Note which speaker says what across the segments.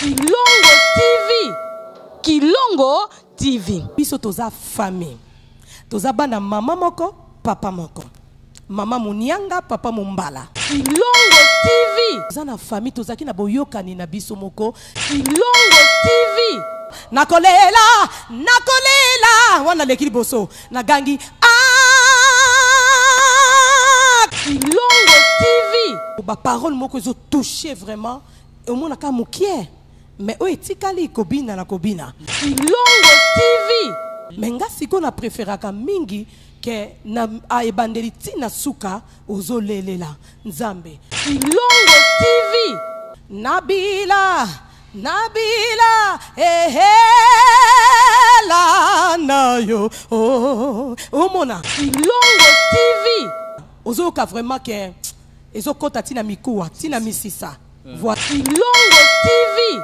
Speaker 1: Kilongo TV. Kilongo TV.
Speaker 2: Biso toza famille. Toza bana mama moko, papa moko. Mama Munianga, papa Mumbala.
Speaker 1: Kilongo TV.
Speaker 2: Toza na famille tozaki na boyokani na biso moko.
Speaker 1: Kilongo TV.
Speaker 2: Nakolela, nakolela. Wana lekili boso. Nagangi.
Speaker 1: Kilongo TV.
Speaker 2: Ba parole moko zo touché vraiment. Au moins naka mukie. Mais o etikali kobina na kobina.
Speaker 1: Kilongo TV.
Speaker 2: Menga siko na preferaka mingi ke na aebandeli tina suka ozolelela nzambe.
Speaker 1: Kilongo TV.
Speaker 2: Nabila, Nabila, la na yo, mona.
Speaker 1: Kilongo TV.
Speaker 2: Ozoka vraiment ke ezokota tina mikuwa, tina misisa.
Speaker 1: Voilà. Kilongo TV.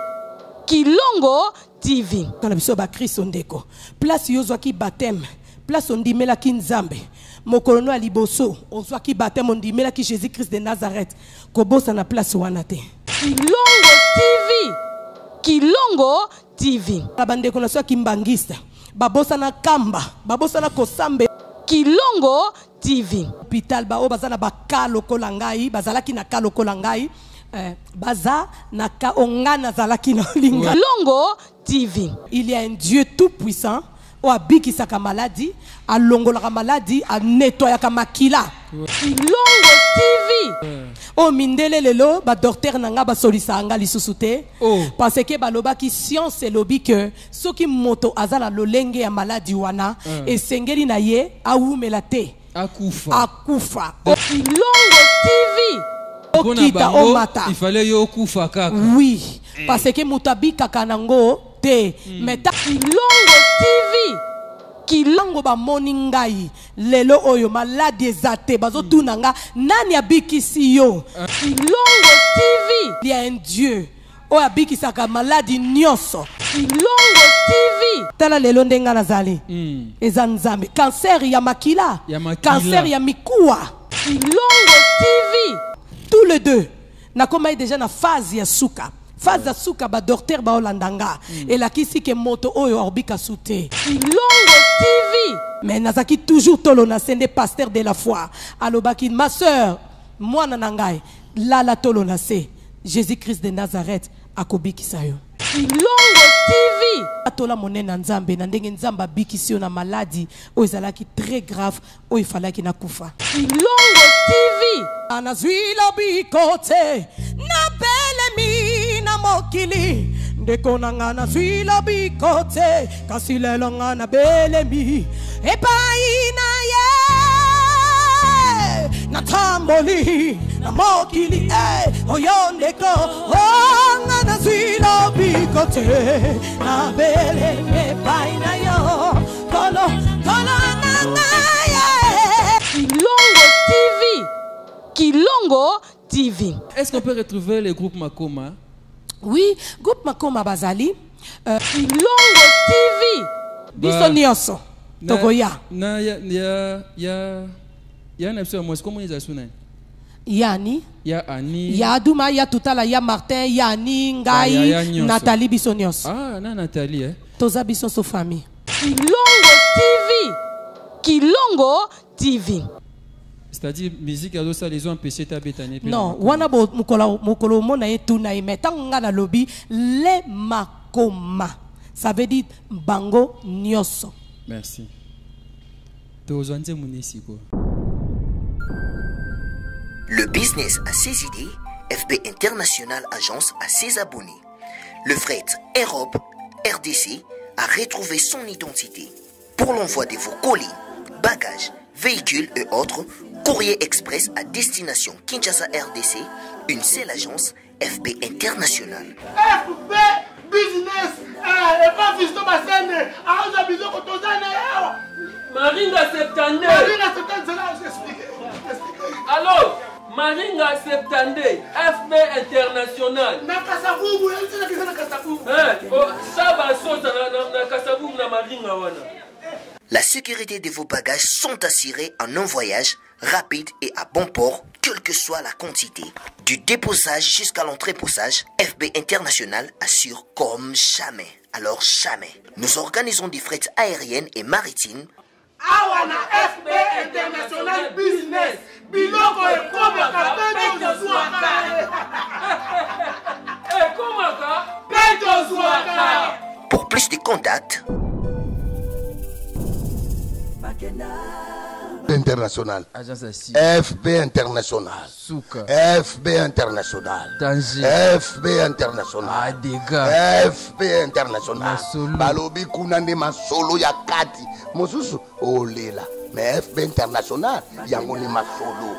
Speaker 1: Kilongo TV.
Speaker 2: Kana biso ba Kristo ndeko. Place yozwaki baptême. Place ondimela ki nzambe. Mokolono ya liboso ozwaki baptême ondimela ki Jésus Christ de Nazareth. Kobosa na place wana te.
Speaker 1: Kilongo TV. Kilongo TV.
Speaker 2: Bandeko na soki mbangista. Babosa na kamba, babosa na kosambe.
Speaker 1: Kilongo TV.
Speaker 2: Hôpital ba o bazana bakalo kolangai, bazalaki na kalo kolangai. Baza na ka ongana zalaki na linga.
Speaker 1: Kilongo TV.
Speaker 2: Il y a un Dieu tout puissant o abiki saka maladie, a longola ka maladie, a nettoya ka makila.
Speaker 1: Kilongo TV.
Speaker 2: O mindele lelo ba docteur nanga ba solisa anga lisusute. Parce que ba loba ki science et lobby que soki moto azala lolenge ya maladie wana et sengeli na ye a umela te.
Speaker 3: Akufa.
Speaker 2: Akufa.
Speaker 1: Kilongo TV.
Speaker 2: Okita omata.
Speaker 3: Il fallait yo kufa kaka.
Speaker 2: Oui, parce que mutabi kakanango te. Mais ta
Speaker 1: Kilongo TV.
Speaker 2: Kilongo ba moningai lelo oyo maladie zate bazo tunanga nani abikisi yo.
Speaker 1: Kilongo TV.
Speaker 2: Il y a un Dieu o abiki saka maladie nyonso.
Speaker 1: Kilongo TV.
Speaker 2: Tala lelo ndenga nazali. Eza nzambe. Cancer ya makila. Cancer ya mikuwa.
Speaker 1: Kilongo TV.
Speaker 2: Tous les deux nakomai déjà na phase ya suka. Phase ya suka ba docteur ba olandanga. Et la kisi ke moto oyo orbika sute.
Speaker 1: Kilongo TV.
Speaker 2: Mais nazaki toujours tolo na sende pasteur de la foi. Alobaki ma sœur, moi nanangai la tolo na se. Jésus-Christ de Nazareth akobiki sayo.
Speaker 1: Kilongo TV.
Speaker 2: Atola monena nzambe na ndenge nzamba bikisi yo na maladie o ezalaki très grave o ifalaki na kufa.
Speaker 1: Kilongo TV.
Speaker 2: Anazwila bikote na belemi na mokili ndeko nanga nazwila bikote kasi lelo nga na belemi epai na ye na tamboli na mokili oyo ndeko nga nazwila bikote na belemi epai na yo kolo nanga ye.
Speaker 1: Kilongo TV. Kilongo TV.
Speaker 3: Est-ce qu'on peut retrouver le groupe Makoma?
Speaker 2: Oui, groupe Makoma Bazali.
Speaker 1: Kilongo TV.
Speaker 2: Biso nyonso. Togoya.
Speaker 3: Na ya na biso moi comment ils asuna?
Speaker 2: Yani.
Speaker 3: Ya Ani.
Speaker 2: Ya Duma, ya Tutala, ya Martin, ya Ani, Ngai, Nathalie biso nyonso.
Speaker 3: Ah, na Nathalie
Speaker 2: Toza biso so famille.
Speaker 1: Kilongo TV. Kilongo TV.
Speaker 3: C'est-à-dire musique à ça les ont empêché ta bétanie.
Speaker 2: Non, wana bo mukolo mona etu na imetanga na lobi le Makoma. Ça veut dire bango nyoso.
Speaker 3: Merci.
Speaker 4: Le business a ses idées, FB International Agence a ses abonnés. Le fret Europe RDC a retrouvé son identité. Pour l'envoi de vos colis, bagages, véhicules et autres, Courrier Express à destination Kinshasa RDC, une seule agence, FB International.
Speaker 5: FB Business, et pas Fisto Bassene, à Abizo Kotozane.
Speaker 6: Maringa 72.
Speaker 5: Maringa 72, c'est là, j'explique.
Speaker 6: Alors, Maringa 72, FB International.
Speaker 5: Na Kasavubu, elle dit que c'est na Kasavubu.
Speaker 6: Ça va sauter na Kasavubu na Maringa wana.
Speaker 4: La sécurité de vos bagages sont assurées en un voyage rapide et à bon port, quelle que soit la quantité. Du déposage jusqu'à l'entreposage, FB International assure comme jamais. Alors jamais. Nous organisons des frettes aériennes et maritimes.
Speaker 5: Awana FB International Business. Biloko ekomaka peto zwaka.
Speaker 6: Ekomaka
Speaker 5: peto zwaka.
Speaker 4: Pour plus de contacts,
Speaker 7: International. FB International. FB International. FB International. FB International. Balobi kuna nde masolo ya kati. Mosusu olela. Mais FB International yango ni masolo.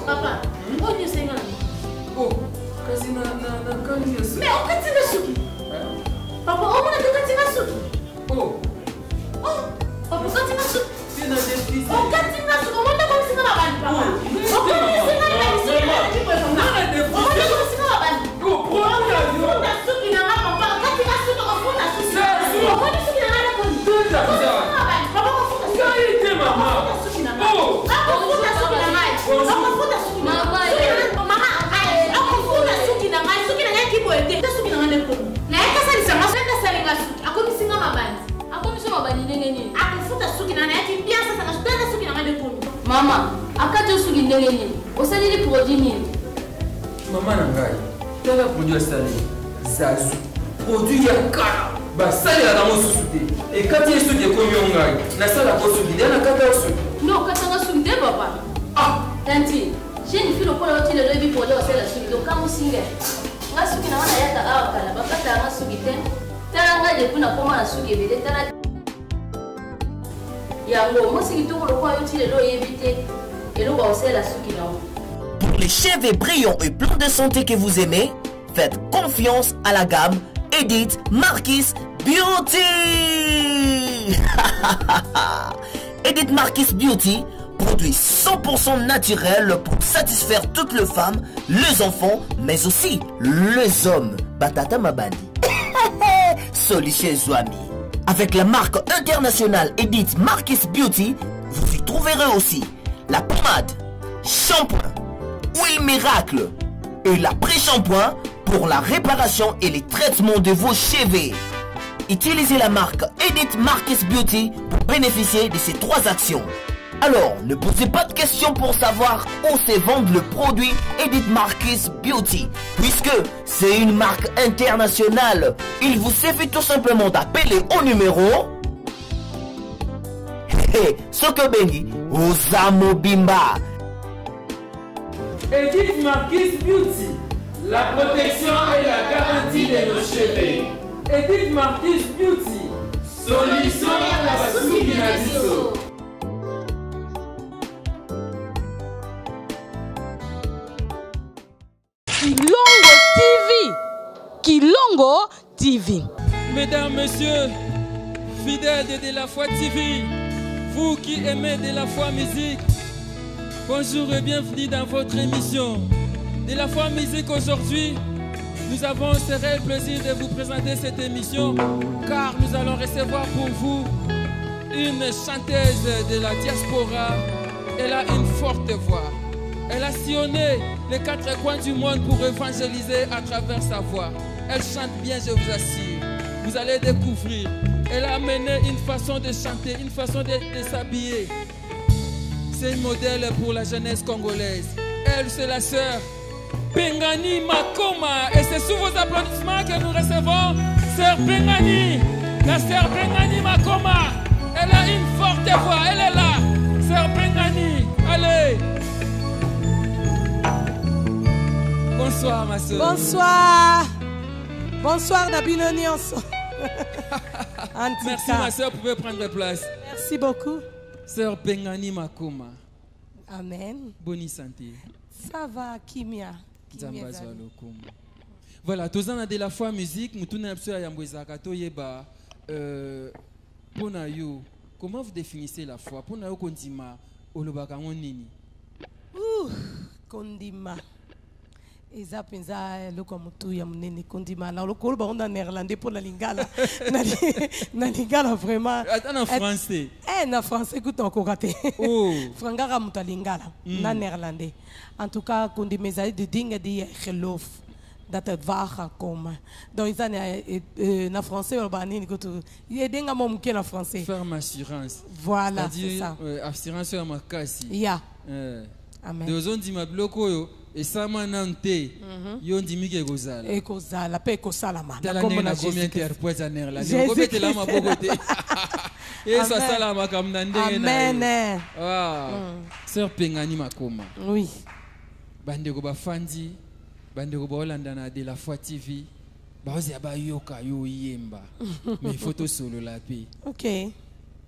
Speaker 8: Papa, on est sénat.
Speaker 6: Oh, kasina na kani ya
Speaker 8: Mais on katina suki. Papa, on a de katina suki.
Speaker 6: Oh.
Speaker 8: Oh, papa katina suki.
Speaker 6: C'est na dentiste.
Speaker 8: On katina suki. On a comme si na bani papa. On comme si na bani suki. On a comme si na bani.
Speaker 6: Oh, prends l'avion.
Speaker 8: On a suki na papa. Katina suki. On a suki. On a suki na la kon.
Speaker 6: Deux à
Speaker 8: Papa, on a suki.
Speaker 6: Qualité maman. Oh.
Speaker 8: Mama, akati osuki ndenge nini? Osalili produit nini?
Speaker 6: Maman nangai. Tala produit salé. Zazu. Produit ya kala. Ba sali la damo susuté. Et quand il suki ekomi ngai, na sala ko suki, na kata suki.
Speaker 8: Non, katanga suki de papa.
Speaker 6: Ah,
Speaker 8: tanti. J'ai une fille au point où il est levé pour aller au la suki. Donc quand vous signez, nga suki na wana yaka awa kala, bakata nga suki te. Tala nga de kuna koma na suki bele tala.
Speaker 4: Pour les cheveux brillants et pleins de santé que vous aimez, faites confiance à la gamme Edith Marquis Beauty. Edith Marquis Beauty, produit 100% naturel pour satisfaire toutes les femmes, les enfants, mais aussi les hommes. Batata Mabani. Solichez Zouami. Avec la marque internationale Edith Marquis Beauty, vous y trouverez aussi la pommade, shampoing, huile miracle et l'après-shampoing pour la réparation et les traitements de vos cheveux. Utilisez la marque Edith Marquis Beauty pour bénéficier de ces 3 actions. Alors, ne posez pas de questions pour savoir où se vend le produit Edith Marquis Beauty, puisque c'est une marque internationale. Il vous suffit tout simplement d'appeler au numéro Sokobengi Osamo Bimba.
Speaker 6: Edith Marquis Beauty, la protection et la garantie de nos cheveux. Edith Marquis Beauty, solution à la suki na biso.
Speaker 1: Kilongo TV. Kilongo TV.
Speaker 3: Mesdames, Messieurs, fidèles de la foi TV, vous qui aimez de la foi musique, bonjour et bienvenue dans votre émission de la foi musique. Aujourd'hui, nous avons ce réel plaisir de vous présenter cette émission car nous allons recevoir pour vous une chanteuse de la diaspora. Elle a une forte voix. Elle a sillonné les 4 coins du monde pour évangéliser à travers sa voix. Elle chante bien, je vous assure. Vous allez découvrir. Elle a amené une façon de chanter, une façon de s'habiller. C'est une modèle pour la jeunesse congolaise. Elle, c'est la sœur Pengani Makoma. Et c'est sous vos applaudissements que nous recevons sœur Pengani. La sœur Pengani Makoma. Elle a une forte voix. Elle est là. Sœur Pengani. Allez. Bonsoir ma soeur.
Speaker 2: Bonsoir. Bonsoir Nabino Nyonso.
Speaker 3: Merci ma soeur, vous pouvez prendre place.
Speaker 2: Merci beaucoup.
Speaker 3: Sœur Pengani Makoma.
Speaker 2: Amen.
Speaker 3: Bonne santé.
Speaker 2: Ça va, Kimia.
Speaker 3: Voilà, tous en a de la fois musique, nous tournons absolument à Yambouezaka, Toyeba. Pour nous, comment vous définissez la foi? Pour nous, Kondima, Olobaka Nini?
Speaker 2: Kondima. Eza penza loko mutu ya munene kondima na loko ba on en néerlandais pour la lingala na lingala vraiment
Speaker 3: en français
Speaker 2: na français écoute encore raté oh frangara muta lingala na néerlandais en tout cas kondima eza de dinge die geloof dat het waar gaat komen donc eza na français ba nini ko to yedenga mo mke na français
Speaker 3: ferme assurance
Speaker 2: voilà c'est ça
Speaker 3: assurance ya makasi
Speaker 2: ya amen
Speaker 3: de ozondi mabloko yo et ça manante yo ndimike kozala
Speaker 2: ekozala pe kosalama
Speaker 3: na kombo na combien interprète en néerlandais ko betela maboko te et ça salama comme na ndenge na
Speaker 2: amen
Speaker 3: sœur Pengani Makoma
Speaker 2: oui
Speaker 3: bandeko bafandi bandeko baolanda na de la foi TV baozi abayoka yo yemba mais photo solo la pe
Speaker 2: OK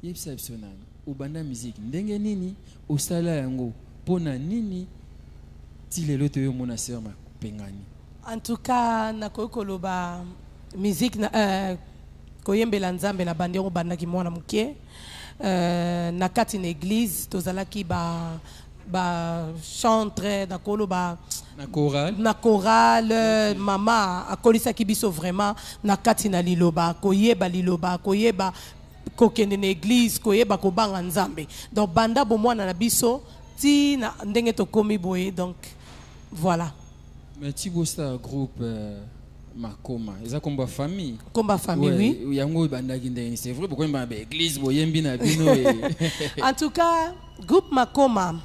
Speaker 3: yebisa bisonana ubanda musique ndenge nini osala yango pona nini tilelo to yo mona sœur Pengani?
Speaker 2: En tout cas na kokoloba musique na koyembela nzambe na bandeko bandaki mwana muke na kati na église tozalaki ba chantre na koloba na chorale mama akolisaki biso vraiment na kati na liloba koyeba kokende na église koyeba kobanga nzambe donc banda bo mwana na biso ti na ndenge to komi boye donc voilà.
Speaker 3: Mais tu bosses un groupe Makoma, ils ont comme famille.
Speaker 2: Comme famille, oui.
Speaker 3: Yango bandaki ndeni, c'est vrai pourquoi ba église boyembi na bino.
Speaker 2: En tout cas, groupe Makoma,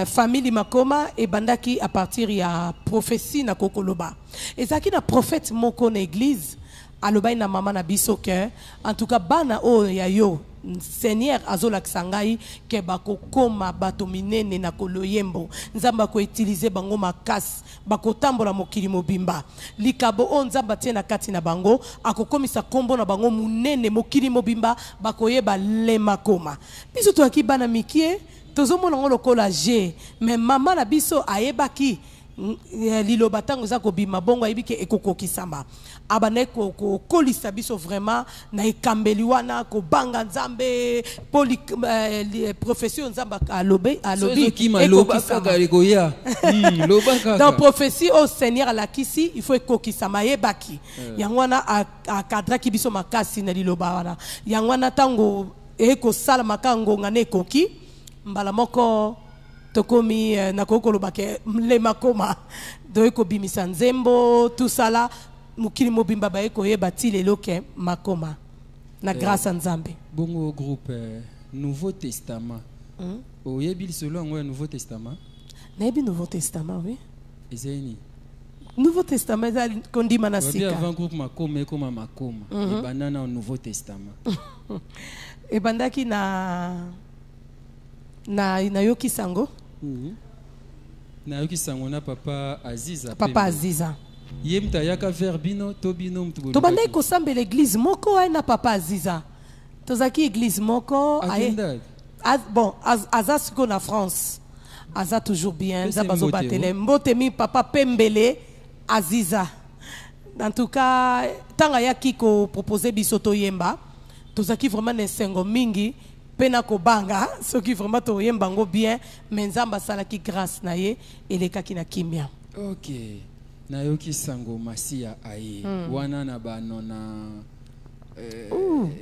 Speaker 2: famille Makoma et bandaki à partir ya prophétie na kokoloba. Et ça qui na prophète moko na église, aloba na mama na biso que en tout cas bana o ya yo Seigneur azola kisangai ke bako koma bato minene na koloyembo nzamba ko utiliser bango makasi bako tambola mokili mobimba likabo o nzamba tie na kati na bango akokomisa kombo na bango munene mokili mobimba bako yeba le makoma biso to akibana mikie tozomona ngo lokola G mais mama na biso ayebaki liloba tango za ko bima bongo ayibike ekokokisamba abane ko kolisa biso vraiment na ekambeli wana ko banga nzambe poli profession nzamba alobi
Speaker 3: ekokisamba
Speaker 2: dans prophétie au Seigneur la kisi il faut ekokisamba yebaki yangwana a cadra ki biso makasi na liloba wana yangwana tango eko sala makango ngane koki mbala moko tokomi na kokoloba ke le makoma doeko bimisa nzembo tout ça là mukili mobimba ba eko yeba ti lelo ke makoma na grâce à nzambe
Speaker 3: bongo groupe Nouveau Testament oyebi solo ngo Nouveau Testament
Speaker 2: nebi Nouveau Testament oui
Speaker 3: ezeni
Speaker 2: Nouveau Testament za kondima na sika
Speaker 3: avant groupe makoma ekoma makoma e banana au Nouveau Testament
Speaker 2: e bandaki na yoki sango
Speaker 3: na yoki sango na papa
Speaker 2: Aziza
Speaker 3: yemta yaka verbino tobino mtu
Speaker 2: to bande ko sambe l'église moko ay na papa Aziza tozaki église moko ay bon azasiko na France aza toujours bien za bazo batele mbote mi papa Pembele Aziza en tout cas tanga yaki ko proposer bisoto yemba tozaki vraiment nesengo mingi pena ko banga ce qui vraiment to yembango bien mais nzamba sala ki grâce na ye elekaki na kimia.
Speaker 3: OK na yoki sango masia aye wana na ba nona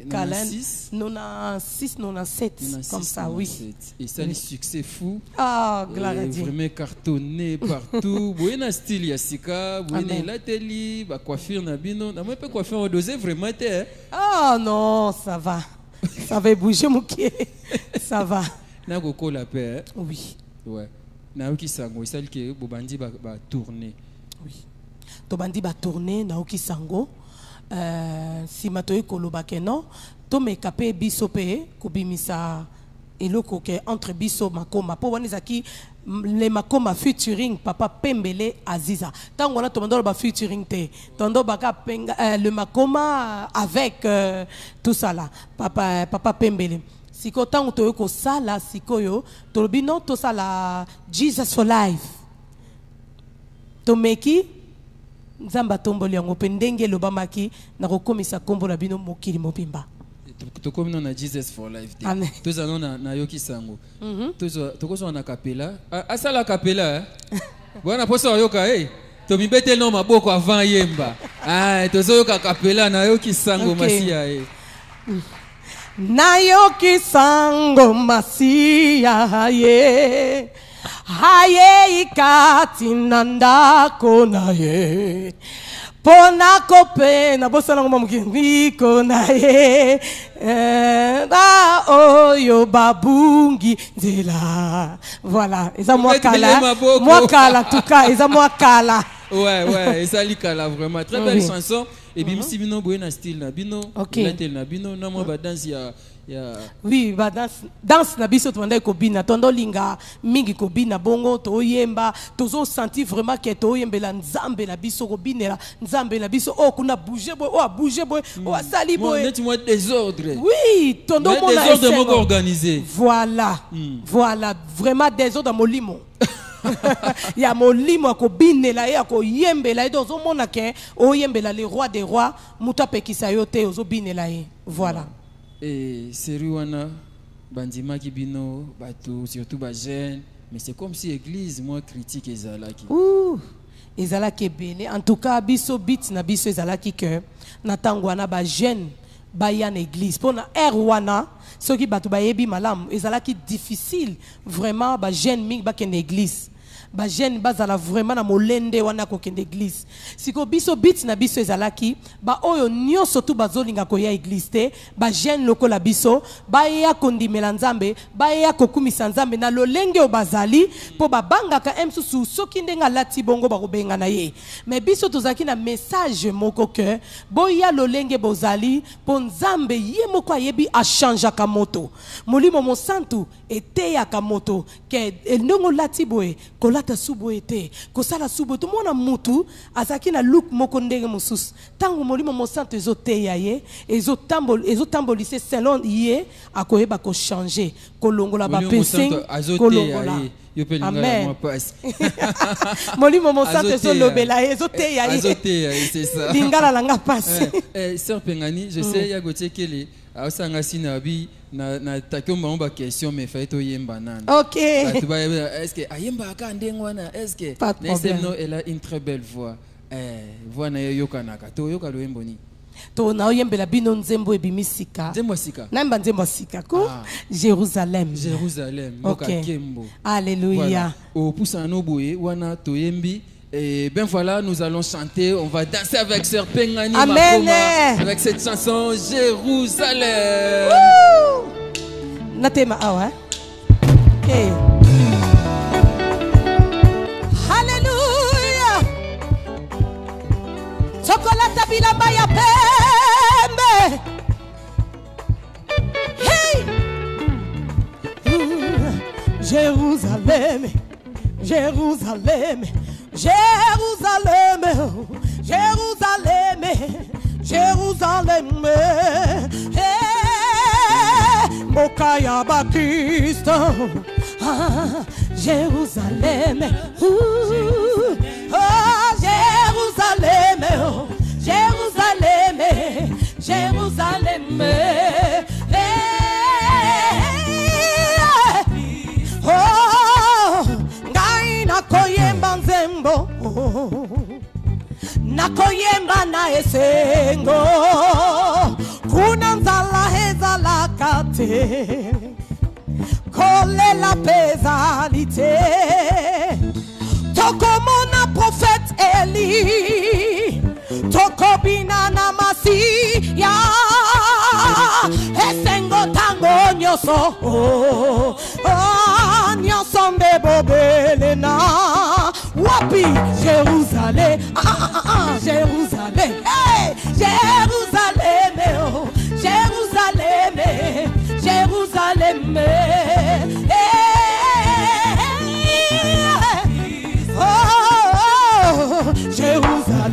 Speaker 2: 96 97 comme ça oui
Speaker 3: et ça le succès fou
Speaker 2: gloire à Dieu
Speaker 3: vraiment cartonné partout buena style ya sika buena la teli ba coiffure na bino na moi pas coiffure dosé vraiment te
Speaker 2: non ça va ça va bouger mon pied ça va
Speaker 3: na koko la paix
Speaker 2: oui
Speaker 3: ouais na yoki sango celle que bobandi ba tourner
Speaker 2: oui to bandi ba tourner na yoki sango si matoy koloba ke non to me kapé biso pe kubimisa eloko ke entre biso makoma po wanizaki le makoma featuring papa Pembele Aziza tango na to mandolo ba featuring te tondo baka le makoma avec tout ça là papa Pembele siko tango to ko sala sikoyo to bino to sala Jesus for life to meki Nzamba tomboli yango pe ndenge lobamaki na kokomisa kombo na bino mokili mobimba.
Speaker 3: Tokomi na Jesus for life. Tous allons na yoki sango. Tous on a capella. Asa la capella. Bona poso yoka Tomi bete no maboko avant yemba. Tozo yoka capella na yoki sango masia
Speaker 2: Na yoki sango masia ye. Haye ikati nandako na ye. Pona kope na bosa na ngoma mukiko na ye. Da oyo babungi nzela. Voilà, eza moi kala tuka, eza moi kala.
Speaker 3: Ouais, eza likala vraiment très belle chanson. Et bien si bino boye na style na bino, na bino na mo ba danse ya
Speaker 2: oui, ba danse na biso twanda kobina tondo linga mingi kobina bongo to yemba tozo senti vraiment que to yembela nzambe na biso kobinela nzambe na biso kuna bouger boy sali boy
Speaker 3: net moi désordre.
Speaker 2: Oui, tondo mona
Speaker 3: désordre moko organisé.
Speaker 2: Voilà. Voilà, vraiment désordre molimo. Ya molimo akobinela ya ko yembela edo mona ke o yembela le roi des rois muta pekisa yote ozo binela ye. Voilà.
Speaker 3: Et série wana bandima ki bino bato surtout ba jeune mais c'est comme si église moi critique ezalaki.
Speaker 2: Ezalaki bele en tout cas biso bit na biso ezalaki que na tango wana ba jeune ba ya na église pona wana soki bato ba yebi malamu ezalaki difficile vraiment ba jeune mingi ba ken église. Ba jeune bazala vraiment na molende wana ko kende église. Siko biso bit na biso ezalaki ba oyo nyonso tu bazolinga ko ya église te ba jeune lokola biso ba ya kondimela nzambe ba ya kokumisa nzambe na lolenge o bazali po babangaka emsusu soki ndenga lati bongo ba kobenga na ye. Mais biso tozaki na message moko que boya lolenge bozali po nzambe ye moko ayebi a changer ka moto. Molimo mo santu ete ya ka moto ke ndongo lati boye kolata subo ete kosala subo to mona mutu azaki na look moko ndenge mosusu tango molimo mo santu ezote ya ye ezotambolise selon ye akoyeba ko changer kolongola ba pensée kolongola amen molimo mo santu ezolobela ezote ya ye
Speaker 3: c'est ça
Speaker 2: lingala langa passe
Speaker 3: sœur Pengani je sais ya gotekele asanga sinabi na takomba on ba question mais fait to yemba nana.
Speaker 2: OK.
Speaker 3: Est-ce que ayemba ka ndengwana est-ce que non elle a une très belle voix. Voix na yoka naka to yoka lo yemboni.
Speaker 2: To na oyembela bino nzembo ebimisika.
Speaker 3: Nzembo sika.
Speaker 2: Namba nzembo sika ko Jérusalem.
Speaker 3: Moka kembo.
Speaker 2: Alléluia.
Speaker 3: O pusa no boye wana to yembi. Et bien voilà, nous allons chanter, on va danser avec Sœur Pengani Makoma avec cette chanson Jérusalem.
Speaker 2: Natema awa. Okay. Hallelujah. Chocolate bilamba ya pembe. Hey. Jérusalem. Jérusalem. Jérusalem, Jérusalem, Jérusalem, Mokaya Baptiste, Jérusalem, Jérusalem, Jérusalem, Jérusalem, nakoyemba nzembo nakoyemba na esengo kuna nzala ezalaka te kolela pezalite tokomona prophète Eli tokobina na masiya esengo tango nyoso nyonso nde bobelena wapi Jérusalem Jérusalem hey Jérusalem oh Jérusalem Jérusalem oh Jérusalem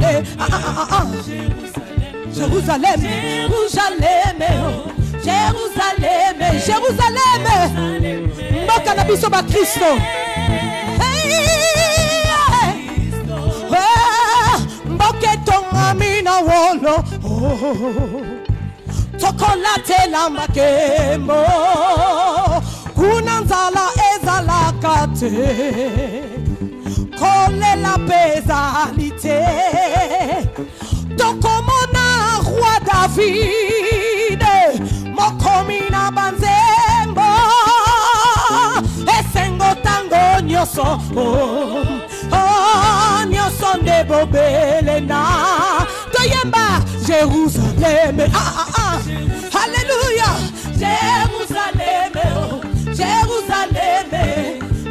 Speaker 2: Jérusalem Jérusalem oh Jérusalem Jérusalem mboka na biso ba Kristo Mboketonga mina wolo Chocolate lamba kembo Kuna nzala ezalaka te Kole la pesalité Tokomona roi David Mokomina banzembo Esengo tango nyoso Nyoso ndebo belena Toyemba Jérusalem Alléluia Jérusalem Jérusalem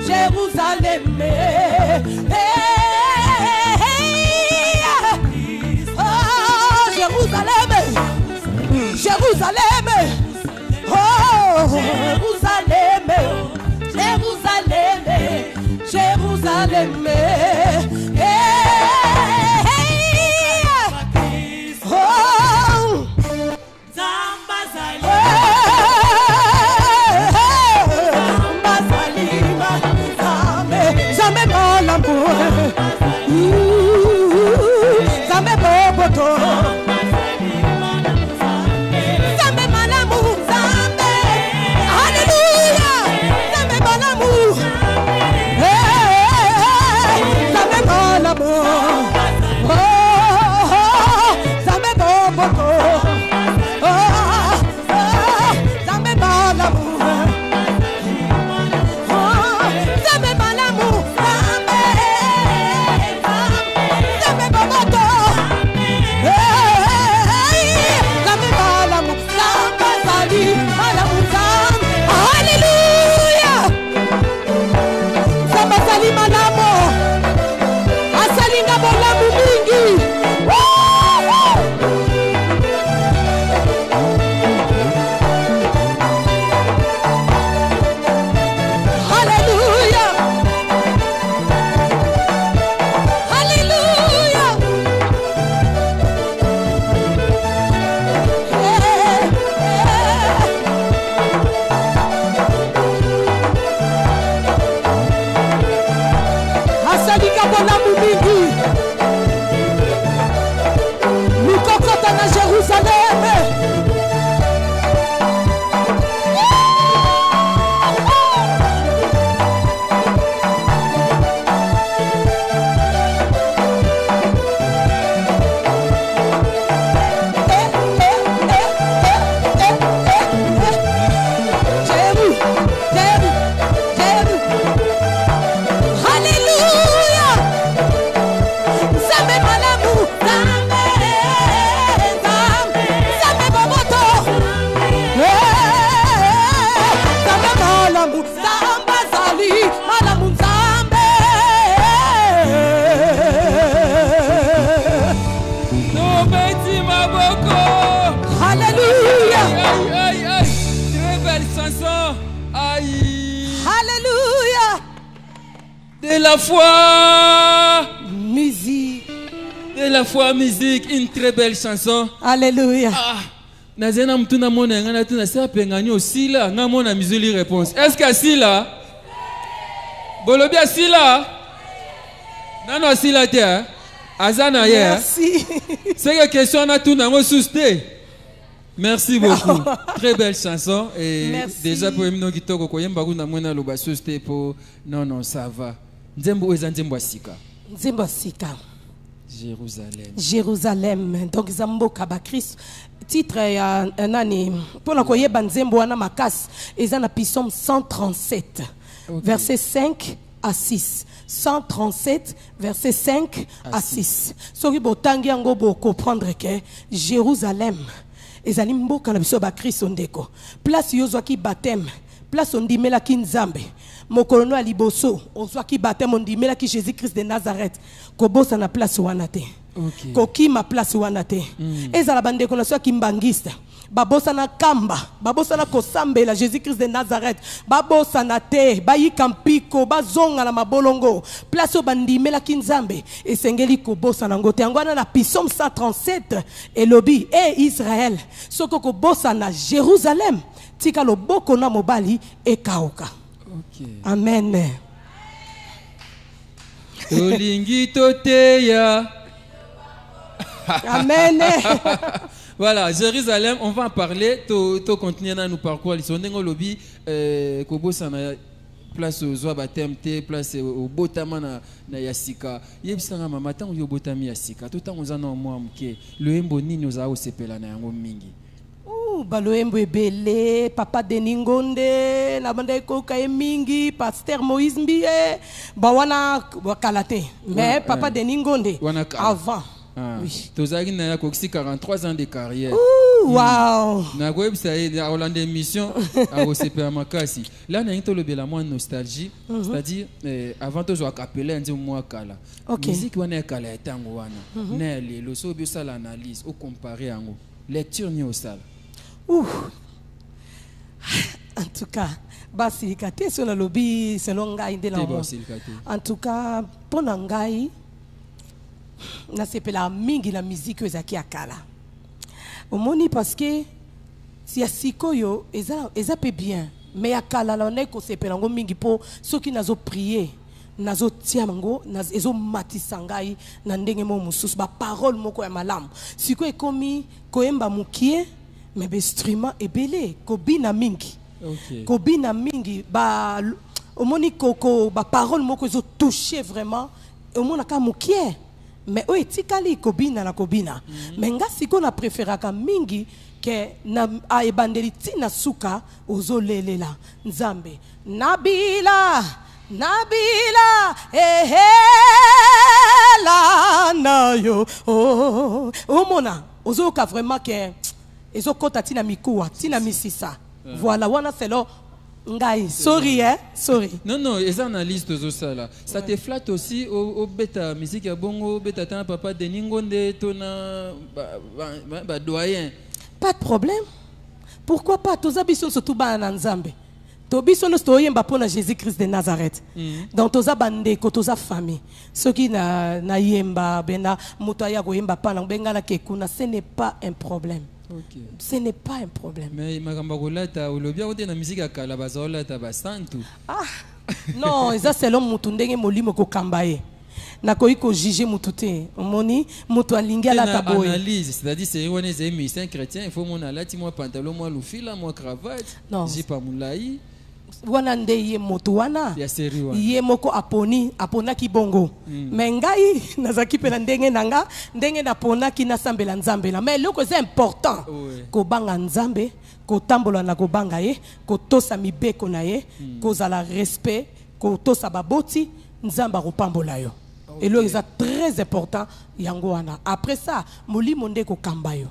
Speaker 2: Jérusalem Jérusalem Jérusalem Oh Jérusalem Jérusalem Jérusalem Oh Jamais mon amour Jamais mon poteau Jamais mon amour Alléluia Jamais mon amour Jamais mon amour Jamais mon poteau Jamais mon amour
Speaker 3: la foi.
Speaker 2: Musique.
Speaker 3: De la foi, musique. Une très belle chanson.
Speaker 2: Alléluia.
Speaker 3: Nazena mtuna mona ngana tuna sa pengani aussi là nga mona mizuli réponse. Est-ce que si là? Bolobi si là? Non non si là tiens. Azana hier.
Speaker 2: Merci.
Speaker 3: C'est que question na tuna ngo susté. Merci beaucoup. Très belle chanson et merci. Déjà pour mino kitoko koyemba kuna mona loba susté pour non ça va. Nzembo eza nzembo sika.
Speaker 2: Nzembo sika.
Speaker 3: Jérusalem.
Speaker 2: Jérusalem. Donc Zambo Kabakris. Titre un année. Pour la koyeba nzembo wana makas. Eza na psaume 137. Okay. Verset 5 à 6. 137, verset 5 à 6. Soki botangi yango bo comprendre que Jérusalem ezali mboka na biso ba Kristo ndeko. Place yozwaki baptême, place ondimela ki Nzambe. Mokolono ya liboso ozwaki baptême ondimela ki Jésus-Christ de Nazareth. Kobosa na place wana te. Okay. Koki ma place wana te. Ezala bandeko na soki mbangista. Babosa na kamba, babosa na kosambela Jésus-Christ de Nazareth, babosa na te, bayi kampiko, bazonga na mabolongo, place au bandimela kinzambe, et sengeli kobosa na ngote, angwana na psaume 137, et lobi, Israël, soko kobosa na Jérusalem, tika loboko na mobali, et kaoka.
Speaker 3: Okay.
Speaker 2: Amen.
Speaker 3: Tolingi toteya,
Speaker 2: Amen.
Speaker 3: Voilà, Jérusalem, on va en parler. Tu continues dans nos parcours. Ils sont dans le lobby. Kobo sana place au Zoa Batemte, place au Botama na Yasika. Yebisanga mama tant yo Botami Yasika. Tout temps on a non moi mke. Le embo ni nous a osepela na yango mingi.
Speaker 2: Baloembo ebele, papa Deningonde, na banda ekoka mingi, pasteur Moïse Mbie, bawana bakalate. Mais papa Deningonde avant.
Speaker 3: Oui. Tozaki na koksi 43 ans de carrière.
Speaker 2: Wow.
Speaker 3: Na web ça est à Hollande émission à OCP Makasi. Là na into le bela moins nostalgie, c'est-à-dire avant to zo akapela nzi moi kala. Musique wana kala etango wana. Na le so bio sala analyse au comparer yango. Lecture ni au sala.
Speaker 2: En tout cas, basilikate sur le lobby selon ngai de la. En tout cas, pour ngai na sepela mingi la musique ezaki akala. Omoni parce que si asikoyo eza pe bien, mais akala la ne ko sepela ngo mingi po soki nazo prier, nazo tiamango, nazo matisangai na ndenge mo mususu ba parole moko ya malamu. Siko ekomi koemba mukie mais l'instrument est belé, kobina mingi. Kobina mingi, omoni koko, parole moko zo touché vraiment, omona ka mukie. Mais o etikali kobina na kobina. Mais nga siko na préféraka mingi ke na ebandeli tina suka ozo lelela nzambe. Nabila la na yo. Omona ozo ka vraiment ke ezo kota tina mikuwa, tina misisa. Voilà, wana c'est là. Ngai, sorry, hein? Sorry.
Speaker 3: Non, les analystes de ça là. Ça te flatte aussi au bêta musique à bongo, bêta tan papa Deningonde, tona doyen.
Speaker 2: Pas de problème. Pourquoi pas? Toza biso surtout ba nanzambe. To biso no stoye mbapona Jésus-Christ de Nazareth. Donc toza bande ko toza famille. Ceux qui na yemba bena mutoya ko yemba pa na benga na kekuna, ce n'est pas un problème. Okay. Ce n'est pas un problème.
Speaker 3: Mais la musique à Calabazola,
Speaker 2: non, c'est l'homme mutundenge molimo ko kambaye. Na ko iko juger mutute. Omoni mutu alinga la taboye.
Speaker 3: Analyse, c'est-à-dire c'est on est musicien chrétien, il faut mon alati moi pantalon moi loufila moi cravate, j'ai pas moulaï.
Speaker 2: Wana nde ye moto wana ye moko apona ki bongo mais ngai nazaki pe na ndenge nanga ndenge na pona ki na sambela nzambe la mais loko c'est important ko banga nzambe ko tambola na ko banga ye ko tosa mibeko na ye ko zala respect ko tosa baboti nzamba ko pambola yo et lo c'est très important yango wana après ça molimo nde ko kamba yo.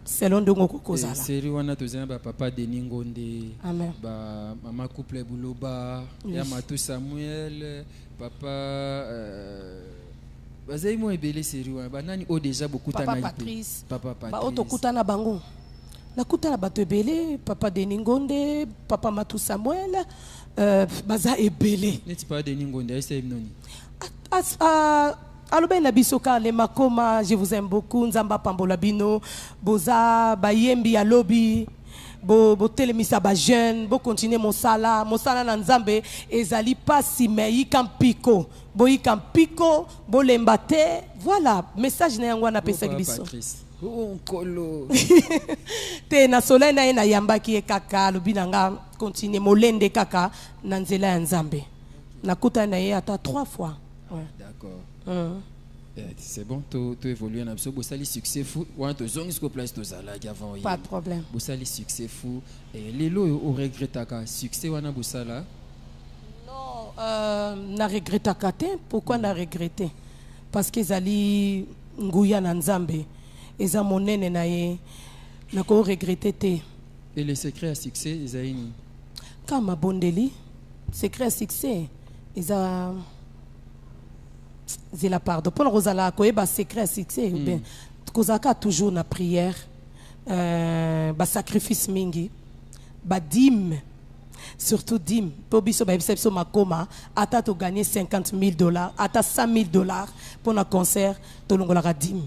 Speaker 2: Selon Dongo Kozala.
Speaker 3: Série wana tozana ba papa Deningonde.
Speaker 2: Amen.
Speaker 3: Ba mama couple Bouloba, ya Matou Samuel, papa bazai mo ebele série wana. Ba nani o déjà beaucoup
Speaker 2: Papa Patrice.
Speaker 3: Papa Patrice.
Speaker 2: Ba oto kutana bango. Na kutana bato ebele, papa Deningonde, papa Matou Samuel, baza ebele.
Speaker 3: Neti pas Deningonde, ese noni.
Speaker 2: Alobe na bisoka le makoma, je vous aime beaucoup, nzamba pambola bino, boza bayembi alobi, bo telemisa ba jeune, bo continuer mon sala na nzambe ezali pasi me yikampiko, bo yikampiko, bo lembate, voilà, message na yango na pesa biso.
Speaker 3: Kolo.
Speaker 2: Te na soleil na ena yambaki kaka alobi nanga continuer molende kaka na nzela ya nzambe. Nakuta na ye ata 3 fois. Ouais.
Speaker 3: D'accord. C'est bon, tu évolues en absolu. Vous avez succès fou. Pas
Speaker 2: de problème.
Speaker 3: Vous avez succès fou. Et les lots, vous regrettez le succès ou vous là?
Speaker 2: Non, na regretté. Pourquoi na regretté? Parce que zali nguya na nzambe. Eza monene na ye. Na ko regretté.
Speaker 3: Et le secret à succès, Isaïni?
Speaker 2: Kama bondeli, secret à succès, eza c'est la part de Paul Rosala koyeba secret succès ben kozaka toujours na prière ba sacrifice mingi ba dîme surtout dîme pour biso ba biso makoma ata to gagner $50,000 ata $100,000 pour un concert to longola dîme.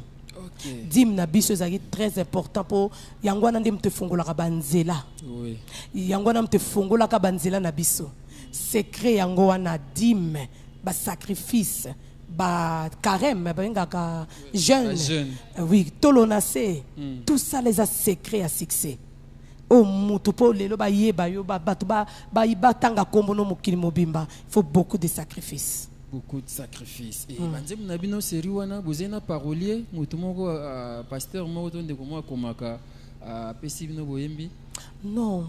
Speaker 2: Dîme na biso ezaki très important pour yango na ndem te fongola ka banzela. Oui. Yango na te fongola ka banzela na biso. Secret yango wana dîme ba sacrifice ba carême ba jeune oui tolonacé tout ça les a secrets à succès o mutu po lelo ba yeba yo ba batu ba tanga kombo no mokili mobimba il faut beaucoup de sacrifices.
Speaker 3: Beaucoup de sacrifices. Et banze munabino seri wana bozena parolier mutu moko pasteur moko tonde komwa komaka pesi bino boyembi.
Speaker 2: Non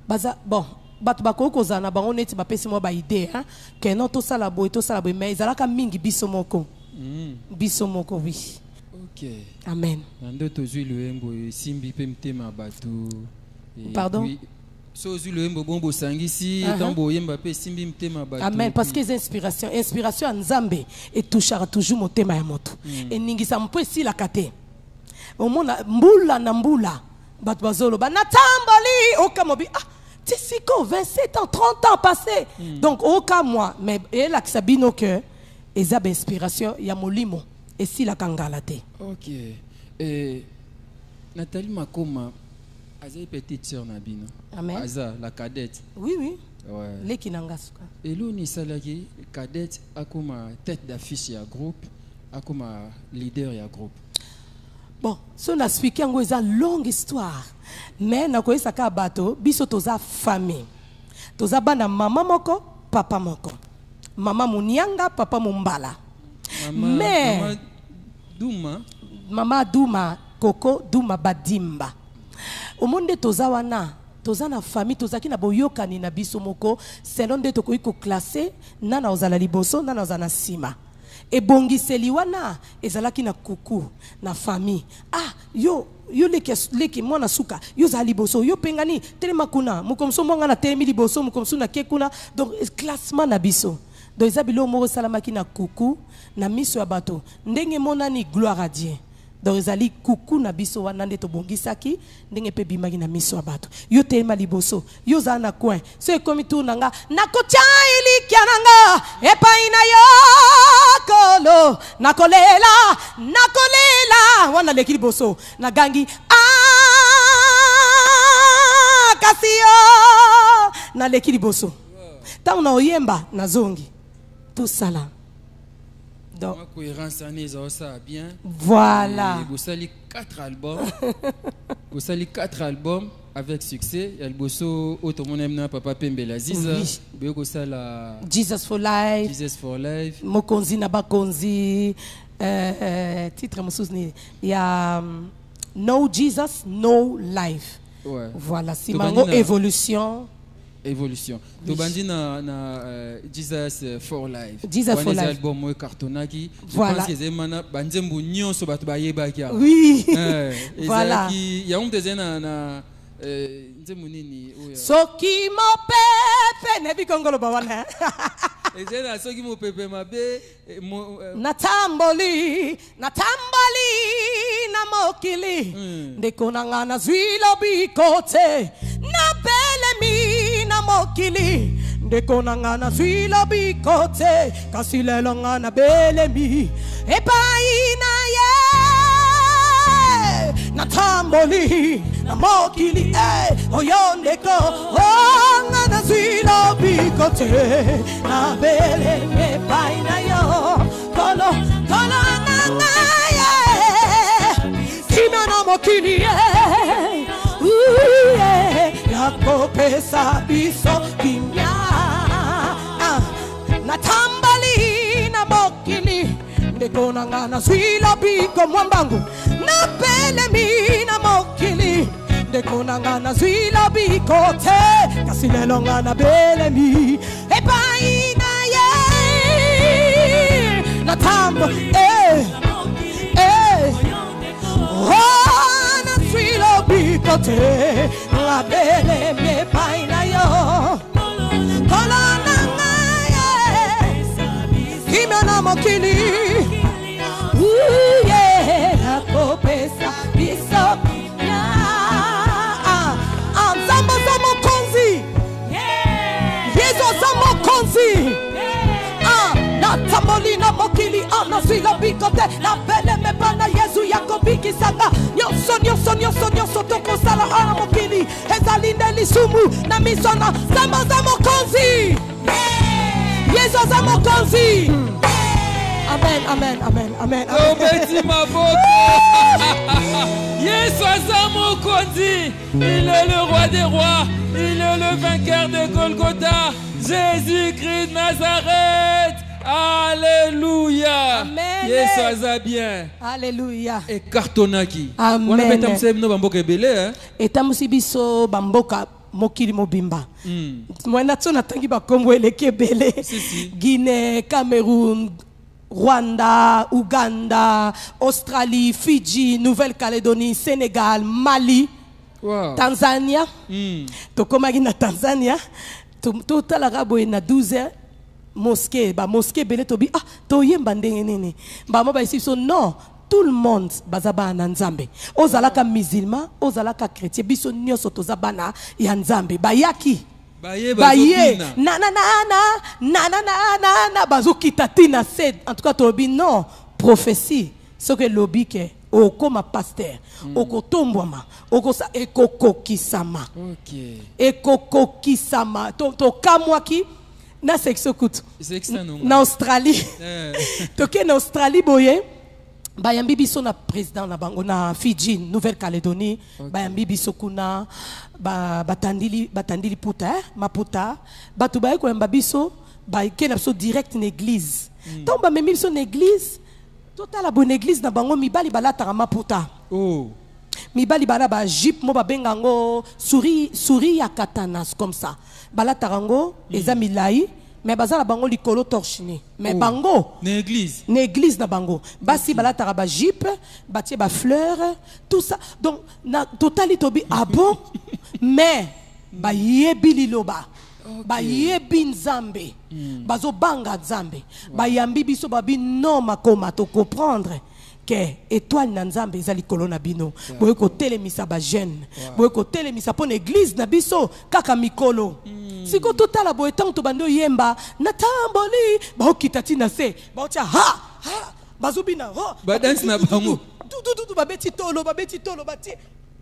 Speaker 2: baza bon batu bakoko zana bango neti ba pesi mo ba idée hein que non to sala boy mais ezalaka mingi biso moko oui.
Speaker 3: OK.
Speaker 2: Amen.
Speaker 3: Nando tozui loembo simbi pe mtema batu.
Speaker 2: Pardon?
Speaker 3: Sozu loembo bombo sangisi tambo yemba pe simbi mtema batu.
Speaker 2: Amen, parce que inspiration nzambe et touchera toujours motema ya moto. Et ningisa mpo si la kate. Omona mbula na mbula batu bazolo ba natambali okamobi tisiko 27 ans 30 ans passés. Donc aucun mois mais et la kisabino que ezab inspiration ya molimo et si la kangalate.
Speaker 3: OK. Et Nathalie Makoma Aza petite sœur Nabino.
Speaker 2: Amen.
Speaker 3: Aza la cadette.
Speaker 2: Oui.
Speaker 3: Ouais.
Speaker 2: Leki nangasuka.
Speaker 3: Et là on est salarié cadette a comme tête d'affiche ya groupe, a comme leader ya groupe.
Speaker 2: Bon, so na expliquer ngo eza longue histoire. Mais na koyesa ka bato biso toza famille. Toza bana mama moko, papa moko. Mama Munianga, papa Mumbala. Mais Mama Duma Koko Duma Badimba. Au monde toza wana, toza na famille, toza ki na boyoka ni na biso moko, selon de toko iko classé, nana ozala liboso, nana ozala sima. E bongiseli wana, ezalaki na kuku, na famille. Yo leki mwana suka, yo za liboso, yo pengani, telema kuna, mukomso mwanga na telemi liboso, mukomso na kekuna, donc classement na biso. Donc ezabilo moko salamaki na kuku, na miso ya bato, ndenge monani gloire à Dieu. Donc ezali kuku na biso wana nde to bongisaki ndenge pe bimaki na miso abato yo telema liboso yo za na coin so ekomi tu nanga nakotia ilikia nanga epai na yo kolo nakolela wana leki liboso na gangi kasio na leki liboso ta una oyemba na zongi tout ça là. Donc,
Speaker 3: bien.
Speaker 2: Voilà.
Speaker 3: Vous avez 4 albums. Vous avez 4 albums avec succès. Il y a le bosso Otomonemna Papa Pembela Ziza.
Speaker 2: Jesus for Life.
Speaker 3: Jesus for Life.
Speaker 2: Mokonzi Nabakonzi. Titre Mousousni. Il y a No Jesus, No Life.
Speaker 3: Ouais.
Speaker 2: Voilà. C'est Mango Évolution.
Speaker 3: Évolution. Tu bandi na Jesus for Life.
Speaker 2: Jesus for Life.
Speaker 3: Album moi cartonaki.
Speaker 2: Voilà.
Speaker 3: Je pense que c'est mana banzembu nyonso batu bayeba kia.
Speaker 2: Oui. Voilà.
Speaker 3: Il y a un deuxième na nzembu nini oya.
Speaker 2: Soki mo pepe nebi kongolo bawana.
Speaker 3: Ezena soki mo pepe mabe
Speaker 2: natamboli na mokili ndeko nangana zwilo bikote na belemi na mokili ndeko nangana zwilo bikote kasi lelo ngana belemi epai na ye natamboli na mokili oyo ndeko ngana zwilo bikote na belemi epai na yo kolo nanga ye kimana mokili yakopesa biso kimya natambali na mokili ndeko nanga na swila biko mwambangu na belemi na mokili ndeko nanga na swila biko te kasi lelo nga na belemi epai na ye natambo na swila biko te la belemi epai na yo kola nanga ye kimya mokili nakopesa biso nzambe za mokonzi yesu za mokonzi natamboli na mokili nazwila biko te nabeleme bana yesu yakobikisanga nyonso tokosala ana mokili ezali nde lisumu na miso na nzambe za mokonzi yesu za mokonzi Amen, amen, amen, amen.
Speaker 3: Tobeti maboko. Yesu aza mokonzi. Il est le roi des rois. Il est le vainqueur de Golgotha. Jésus-Christ de Nazareth. Alléluia.
Speaker 2: Amen.
Speaker 3: Yesu aza bien.
Speaker 2: Alléluia.
Speaker 3: Et cartonaki.
Speaker 2: Amen.
Speaker 3: Wana beta msebino bamboka ebele hein.
Speaker 2: Eta musibiso bamboka mokili mobimba. Mwana tsona tangi bakombo eleke ebele. Guinée, Cameroun, Rwanda, Ouganda, Australie, Fidji, Nouvelle-Calédonie, Sénégal, Mali, Tanzania. Tokomaki na Tanzania. Totalaka boye na 12 mosquée, mosquée belé tobi to yemba ndenge nini. Ba mo ba ici non, tout le monde bazaba na nzambe. Ozalaka musulman, ozalaka chrétien, biso nyoso tozabana ya nzambe. Bayaki baye na bazokita tina sed en tout cas tobi non prophétie ce que lobi ke okoma pasteur okotombwama okosa ekokokisama ekokokisama to kamwaki na section kutu na Australie toke na Australie boye bayambi biso na président na bango na Fidji Nouvelle-Calédonie bayambi biso kuna batandili puta maputa batu baye ko yamba biso ba ke na biso direct na église donc ba memi biso na église total la bonne église na bango mibali balata maputa mibali bala ba jupe mo ba bengango souris ya katanas comme ça balata rango eza milai mais bazala bango likolo torchini mais bango
Speaker 3: na
Speaker 2: église na bango basi balata ba jupe batie ba fleurs tout ça donc na totali tobi bon mais ba yebi liloba ba yebi nzambe bazo banga nzambe ba yambi biso babi non makoma to comprendre que étoile na nzambe ezali kolona bino boye ko telemisa ba jeune boye ko telemisa pona église na biso kaka mikolo siko totala boye tanto bando yemba na tamboli ba okitati na se ba otia ha bazobina
Speaker 3: ba dance na bango
Speaker 2: du babeti tolo bati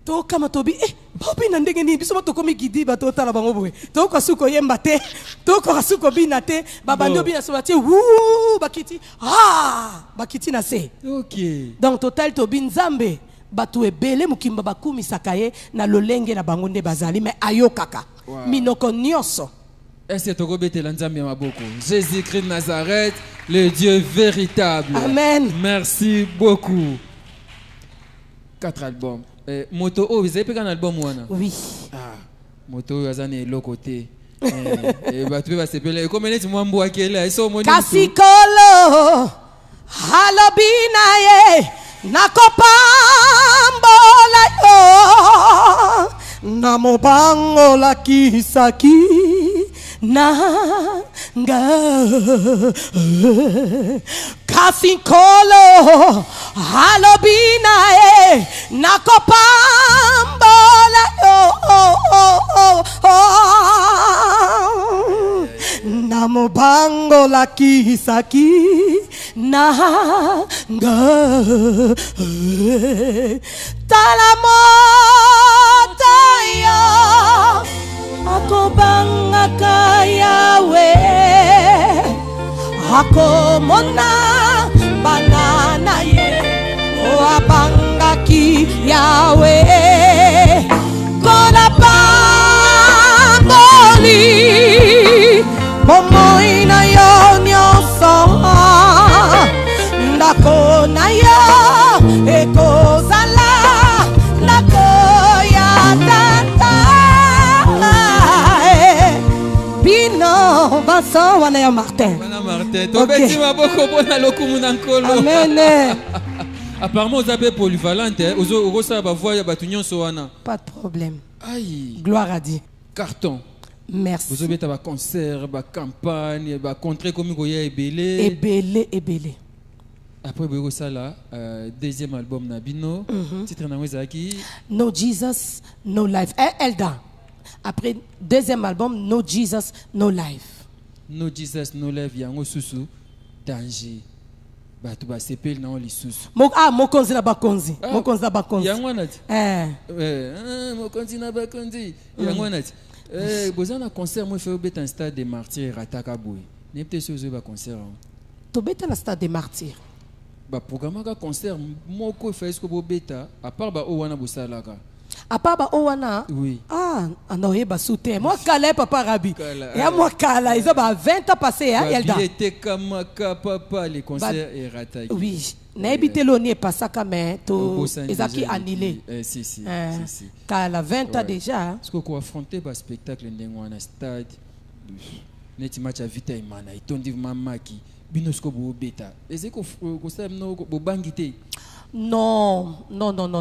Speaker 2: to kama tobi bobi na ndenge ni biso to komi gidi ba totala bango boye to ko suko yemba te to ko suko bina te babando bina so bati bakiti bakiti na se donc total to bin nzambe batu ebele mukimba bakumi sakaye na lolenge na bango nde bazali mais ayokaka minoko nyonso.
Speaker 3: Est-ce que toko betela nzambe ya maboko Jésus-Christ de Nazareth, le Dieu véritable.
Speaker 2: Amen.
Speaker 3: Merci beaucoup. 4 albums. Moto vous avez pris un album wana?
Speaker 2: Oui.
Speaker 3: Moto yazane l'autre côté. Batu ba sepele comme neti mwambo akela eso moni.
Speaker 2: Kasikolo halobina ye nakopambola yo namobango la kisaki nanga Kasikolo halobina e nakopambola namobango la kisaki nanga talamoto yo akobanga kayawe akomona banana ye oabangaki yawe kola pamboli momoi na yo nyonso ndako na yo ekozala ndako ya tata bino baso wana ya Martin.
Speaker 3: Tobeti maboko pona lokumu na nkolo.
Speaker 2: Amen.
Speaker 3: Apparemment vous avez polyvalente, vous ça ba voix ya batu nyonso wana.
Speaker 2: Pas de problème.
Speaker 3: Aïe.
Speaker 2: Gloire à Dieu.
Speaker 3: Carton.
Speaker 2: Merci.
Speaker 3: Vous avez un concert, une campagne, un contrée comme il y a ebele.
Speaker 2: Ebele.
Speaker 3: Après vous ça là, deuxième album Nabino, titre na wezaki
Speaker 2: No Jesus, No Life. Elda. Après deuxième album No Jesus, No Life.
Speaker 3: No Jesus, No Life yango susu danger. Batu ba sepel na oli susu.
Speaker 2: Mokonzi na bakonzi. Mokonzi na bakonzi.
Speaker 3: Yango nati. Mokonzi na bakonzi. Yango nati. Bozana concert moi fait au un stade des martyrs rataka boy. N'est peut-être sur ba concert.
Speaker 2: tobeta na stade des martyrs.
Speaker 3: Ba programme ka concert moko fait ko beta à part ba owana bosalaka.
Speaker 2: À part ba owana.
Speaker 3: Oui.
Speaker 2: Ah, anoye ba soute. Moi kala papa Rabi. Ya moi kala, ils ont 20 ans passé hein, Yelda.
Speaker 3: Il était comme papa les concerts et ratage.
Speaker 2: Oui. N'habite l'oni pas ça comme to ezaki annulé.
Speaker 3: Si.
Speaker 2: Kala 20 ans déjà.
Speaker 3: Parce que ko affronter ba spectacle ndengwa na stade. Neti match à vita imana itondi mamaki binosko bo beta. Est-ce que ko sa no bo bangité?
Speaker 2: Non,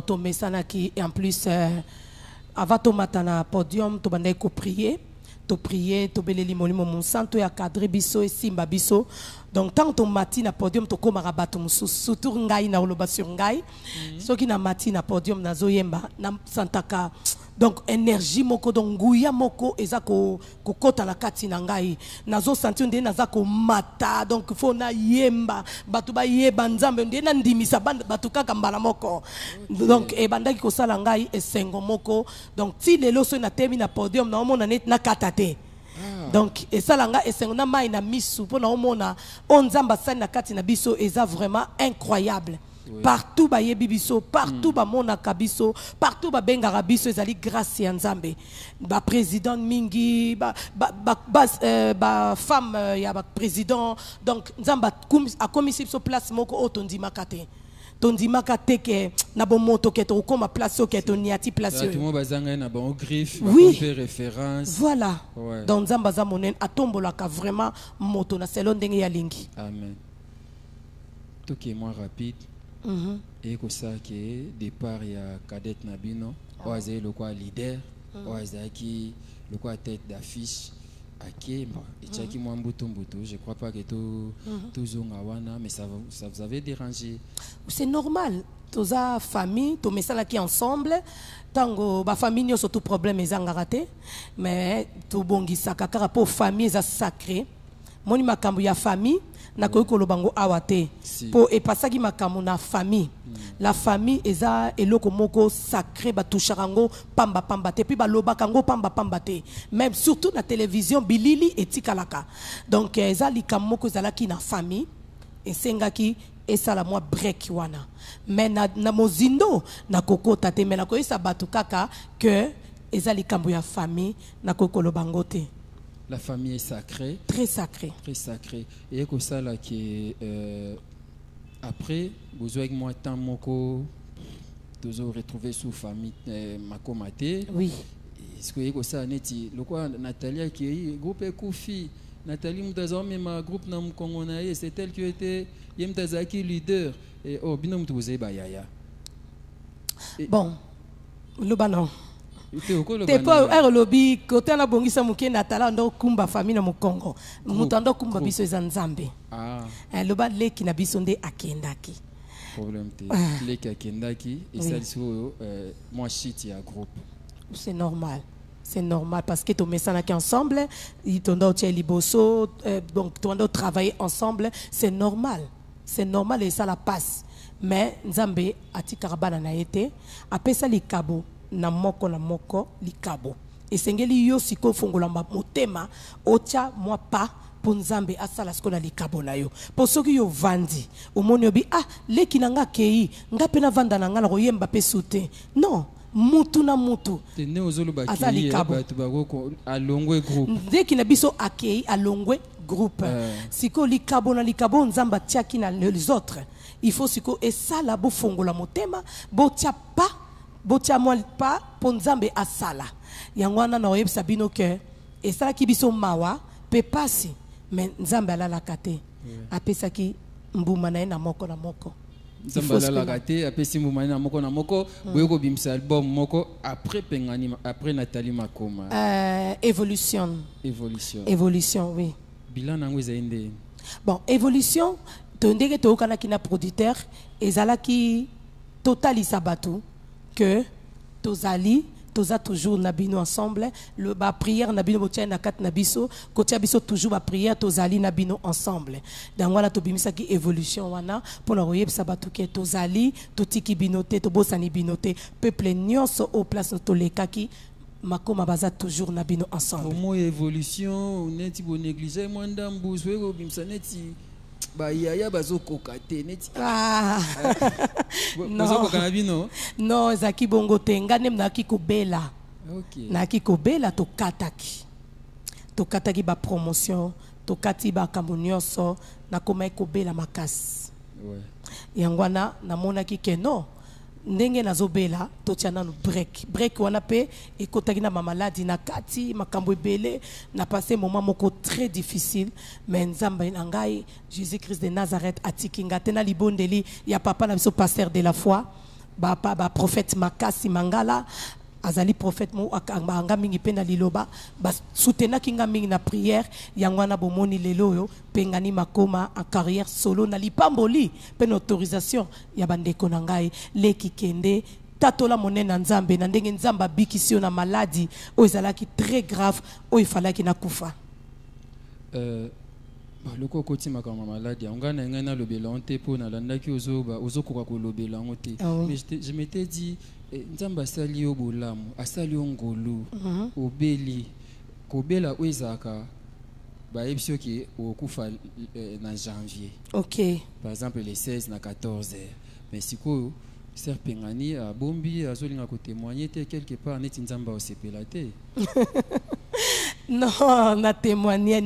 Speaker 2: to mesanaki et en plus avant to matana podium to bandai ko prier, to beleli molimo mon santo ya cadre biso et simba biso. Donc tant to mati na podium to koma rabato mususu tour ngai na oloba sur ngai. Soki na mati na podium na zoyemba na santaka. Donc énergie moko donc nguya moko ezako kokota na kati na ngai nazo sentir ndé nazako mata donc faut na yemba batu ba yeba nzambe ndé na ndimisa batu kaka mbala moko donc e bandaki ko sala ngai esengo moko donc ti lelo so na temi na podium na omona net na katate. Donc et ça langa esengo na mai na misu po na omona onzamba sali na kati na biso eza vraiment incroyable. Oui. Partout ba yebibiso, partout ba mona kabiso, partout ba bengara biso ezali grâce ya Nzambe. Ba président mingi, ba femme ya ba président, donc Nzamba a commis sur place moko otondi makate. Tondi makate ke na bon moto ke to koma place ke to niati place.
Speaker 3: Tout le monde bazanga na bon griffe,
Speaker 2: oui.
Speaker 3: Fait référence.
Speaker 2: Voilà.
Speaker 3: Ouais.
Speaker 2: Donc Nzamba za monen atombola ka vraiment moto na selon ndenge ya lingi.
Speaker 3: Amen. Tout qui est moins rapide. Et que ça qui est départ il y a cadet nabino oazé le quoi leader oazé qui le quoi tête d'affiche aki et tchaki moi mbuto je crois pas que tout zongawana mais ça vous avait dérangé.
Speaker 2: C'est normal toza famille to mesala qui ensemble tango ba famille nyo surtout problème ezanga raté mais to bongisa kaka pour famille za sacré moni makambo ya famille na koyiko lobango awate po e pasaki makambo na famille la famille eza eloko moko sacré ba toucharango pamba te puis ba lobakango pamba te même surtout na télévision bilili etikalaka donc eza likamoko ezalaki na famille esengaki esala moi break wana mais na mozindo na kokota te mais na koyisa batu kaka que eza likambo ya famille na koyiko lobango te.
Speaker 3: La famille est sacrée.
Speaker 2: Très sacrée.
Speaker 3: Très sacrée. Et que ça là qui après vous avez moi tant moko toujours retrouvé sous famille makomate.
Speaker 2: Oui.
Speaker 3: Est-ce que ça neti le quoi Nathalie qui est groupe Koufi Nathalie Moutazame ma groupe na Mkongonaye c'est elle qui était Yemtazaki leader et oh binom tuze bayaya.
Speaker 2: Bon. Le banon. Te pas er lobby côté na bongisa muke natala ndo kumba famille na mukongo mutando kumba biso za Nzambe le ba leki na biso nde akendaki
Speaker 3: problème te leki akendaki et ça liso moi shit ya groupe
Speaker 2: c'est normal parce que to mesana ki ensemble ils tondo tie liboso donc tondo travailler ensemble c'est normal et ça la passe mais Nzambe atikarabana na yete apesa likabo na moko likabo esengeli yo siko fongola motema ocha moi pas pour Nzambe asala siko na likabo na yo po soki yo vandi omoni obi leki nanga kei nga pena vanda nanga na koyemba pe sute non mutu na mutu
Speaker 3: tene ozolo ba kei batu bagoko alongwe groupe
Speaker 2: ndeki na biso akei alongwe groupe siko likabo na likabo Nzamba tiaki na les autres il faut siko esala bo fongola motema bo tia pas botia moi pas pour Nzambe asala yangwana na oyebisa bino que esala ki biso mawa pe pasi mais Nzambe ala la kate apesa ki mbuma na moko na moko
Speaker 3: Nzambe ala la kate apesi mbuma na moko boyeko bimsa album moko après pengani après Nathalie Makoma
Speaker 2: évolution oui
Speaker 3: bilan nango ezende
Speaker 2: bon évolution to ndenge to kana kina producteur ezala ki total sabatu que tozali toza toujours nabino ensemble le ba prière nabino botia na kat nabiso kotia biso toujours ba prière tozali nabino ensemble donc wana to bimisa ki évolution wana pour la royebisa batu ke tozali totiki binote to bosani binote peuple nyonso au place to lekaki makoma baza toujours nabino ensemble
Speaker 3: au moins évolution neti bo négliger mwanda mbuzwe ko bimisa neti
Speaker 6: bayaya bazokoka te neti
Speaker 2: non ezalaki bongo te nga nde naki kobela naki kobela tokataki bapromotion tokati bakambo nyonso nakomaki kobela makasi yango wana namonaki ke non ndenge nazobela totia nanu break wana pe ekotaki na mamaladi na kati makambo ebele na passé moment moko très difficile mais nzambe na ngai Jésus Christ de Nazareth atiki nga te na libondeli ya papa na biso pasteur de la foi ba prophète makasi mangala azali prophète mo akanga mingi pe na liloba ba soutenaki nga mingi na prière yango wana bomoni lelo yo pengani makoma en carrière solo na lipamboli pe na autorisation ya bandeko na ngai leki kende tatola monene nzambe na ndenge nzamba bikisio na maladie o ezalaki très grave o ifalaki na kufa
Speaker 6: loko koti makama maladie onga na ngai na lobela onte po na landaki ozokoka kolobela ngote mais je m'étais dit nzamba asali yo bolamu asali yo ngolu obeli kobela oezaka bayebi soki okufa na janvier par exemple les 16 na 14 mais sikoyo ser pengani abombi azolinga kotémoigner te quelque part neti nzamba osepela te
Speaker 2: non na témoigner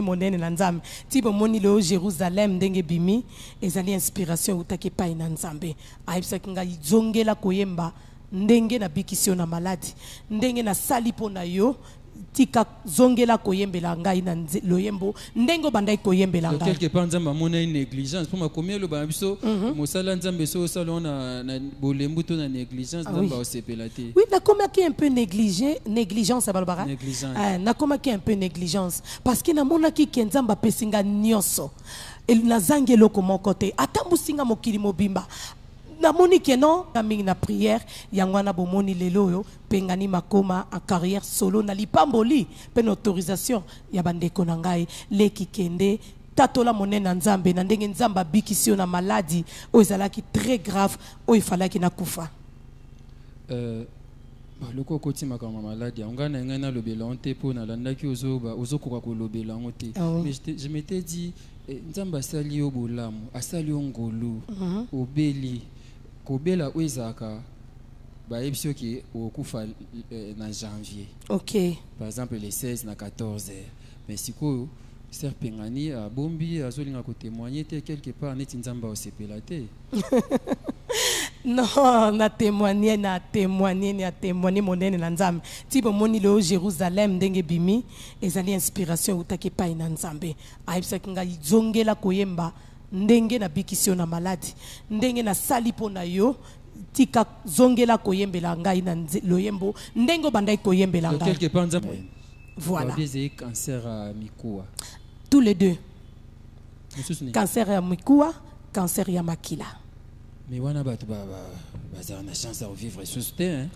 Speaker 2: monene na nzambe ti bomoni leo Jérusalem ndenge bimi ezali inspiration utaki pai na nzambe ayebisaki ngai zongela koyemba ndenge na bikisio na maladi ndenge na sali po na yo tika zongela koyembela ngai na loyembo ndengo bandai koyembela ngai
Speaker 6: quelque part nzamba mona une négligence pour ma combien le babiso mosala nzambe so salon na bolembu to na négligence nzamba osepela te
Speaker 2: oui na comment qui un peu négligence à balbara na comment qui un peu négligence parce que na mona ki nzamba pesinga nyonso el nazange loko moko te atambusinga mokili mobimba na moni ke non mingi na prière yangwana bomoni lelo yo pengani makoma en carrière solo na lipamboli pe na autorisation ya bandeko na ngai leki kende tatola monene nzambe na ndenge nzamba bikisio na maladie o ezalaki très grave o ifalaki na kufa
Speaker 6: loko koti makama maladie onga na ngai na lobela onte po na landaki ozokoka kolobela ngote mais je m'étais dit nzamba asali yo bolamu asali yo ngolu obeli kobela oezaka bayebi soki okufa na janvier par exemple les 16 na 14 mais sikoyo ser pengani abombi azolinga kotémoigner te quelque part neti nzamba osepela te
Speaker 2: non na témoigner monene na nzambe ti bomoni leo Jérusalem ndenge bimi ezali inspiration utaki pai na nzambe ayebisaki ngai zongela koyemba ndenge na bikisio na maladi ndenge na sali po na yo tika zongela koyembela ngai na loyembo ndengo bandai koyembela ngai
Speaker 6: quelque part nzambe
Speaker 2: voilà
Speaker 6: des cancer à mikoa
Speaker 2: tous les deux cancer ya mikoa cancer ya makila
Speaker 6: mais wana bato bazala na chance à vivre susté hein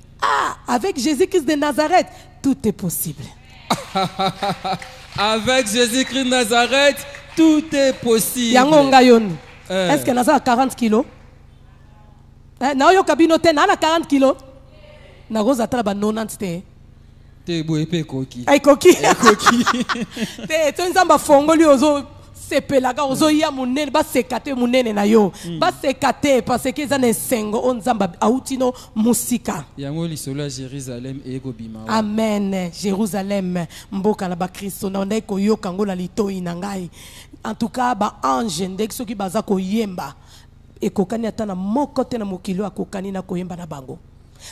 Speaker 2: avec Jésus-Christ de Nazareth tout est possible
Speaker 6: avec Jésus-Christ de Nazareth tout est possible.
Speaker 2: Yango ngayon. Est-ce que naza 40 kilos? Na yo kabino te na 40 kilos. Na roza tala ba 90 te.
Speaker 6: Te bo epe koki.
Speaker 2: Ay koki. Te to nzamba fongoli ozo sepelaka ozo ya munene ba sekate munene na yo. Ba sekate parce que za ne sengo on nzamba autino musika.
Speaker 6: Yango lisolo Jérusalem eko bima.
Speaker 2: Amen. Jérusalem mboka na ba Kristo na ndai ko yoka ngola litoi na ngai. En tout cas ba ange ndeki soki baza ko yemba ekokani atana moko te na mokilo akokani na koyemba na bango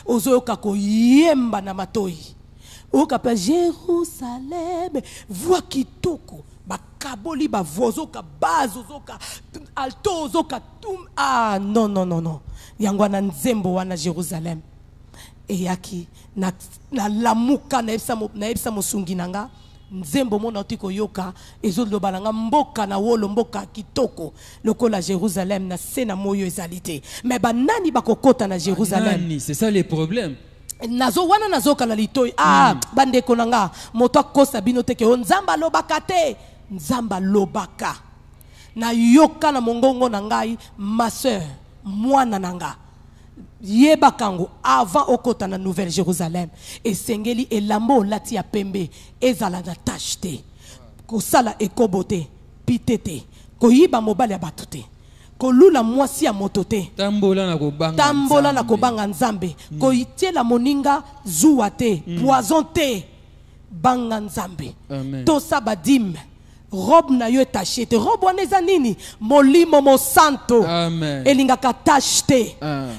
Speaker 2: ozoyoka ko yemba na matoi okapa Jérusalem voix kitoko bakaboli bavozoka bazozoka alto zoka tum non yango na nzembo wana Jérusalem eyaki na lamuka na ebisa mosungi nanga nzembo mona otiko yoka ezoloba nanga mboka na wolo mboka kitoko lokola Jérusalem na sena moyo ezalité mais banani bakokota na Jérusalem
Speaker 6: c'est ça les problèmes
Speaker 2: nazo wana nazoka na litoi bandeko nanga moto akosa bino te ke nzamba lobaka te nzamba lobaka na yoka na mongongo na ngai ma sœur mwana nanga yebakango avant okota na Nouvelle Jérusalem esengeli elambo lati ya pembe ezala na tache te kosala ekobote lobite te koyiba mobali ya bato te kolula mwasi ya moto te
Speaker 6: tambola
Speaker 2: na kobanga nzambe koitiela moninga zuwa te poison te banga nzambe tosa badim robe na yo etache te robe wana eza nini molimo mosanto elingaka tache te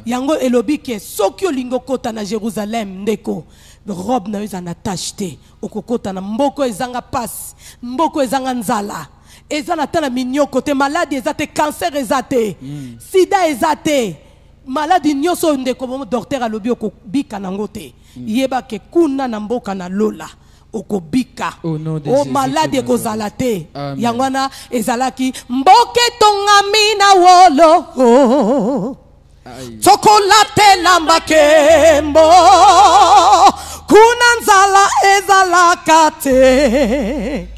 Speaker 2: yango elobi ke soki olingi okota na Jérusalem ndeko robe na yo eza na tache te okokota na mboko ezanga pasi mboko ezanga nzala eza na tala minyoko te maladi eza te cancer eza te sida eza te maladi nyonso ndeko bomo docteur alobi okobika nango te yeba ke kuna na mboka na lola okobika o maladi ekozala te yango wana ezalaki mboka etongami na wolo tokolatela makembo kuna nzala ezalaka te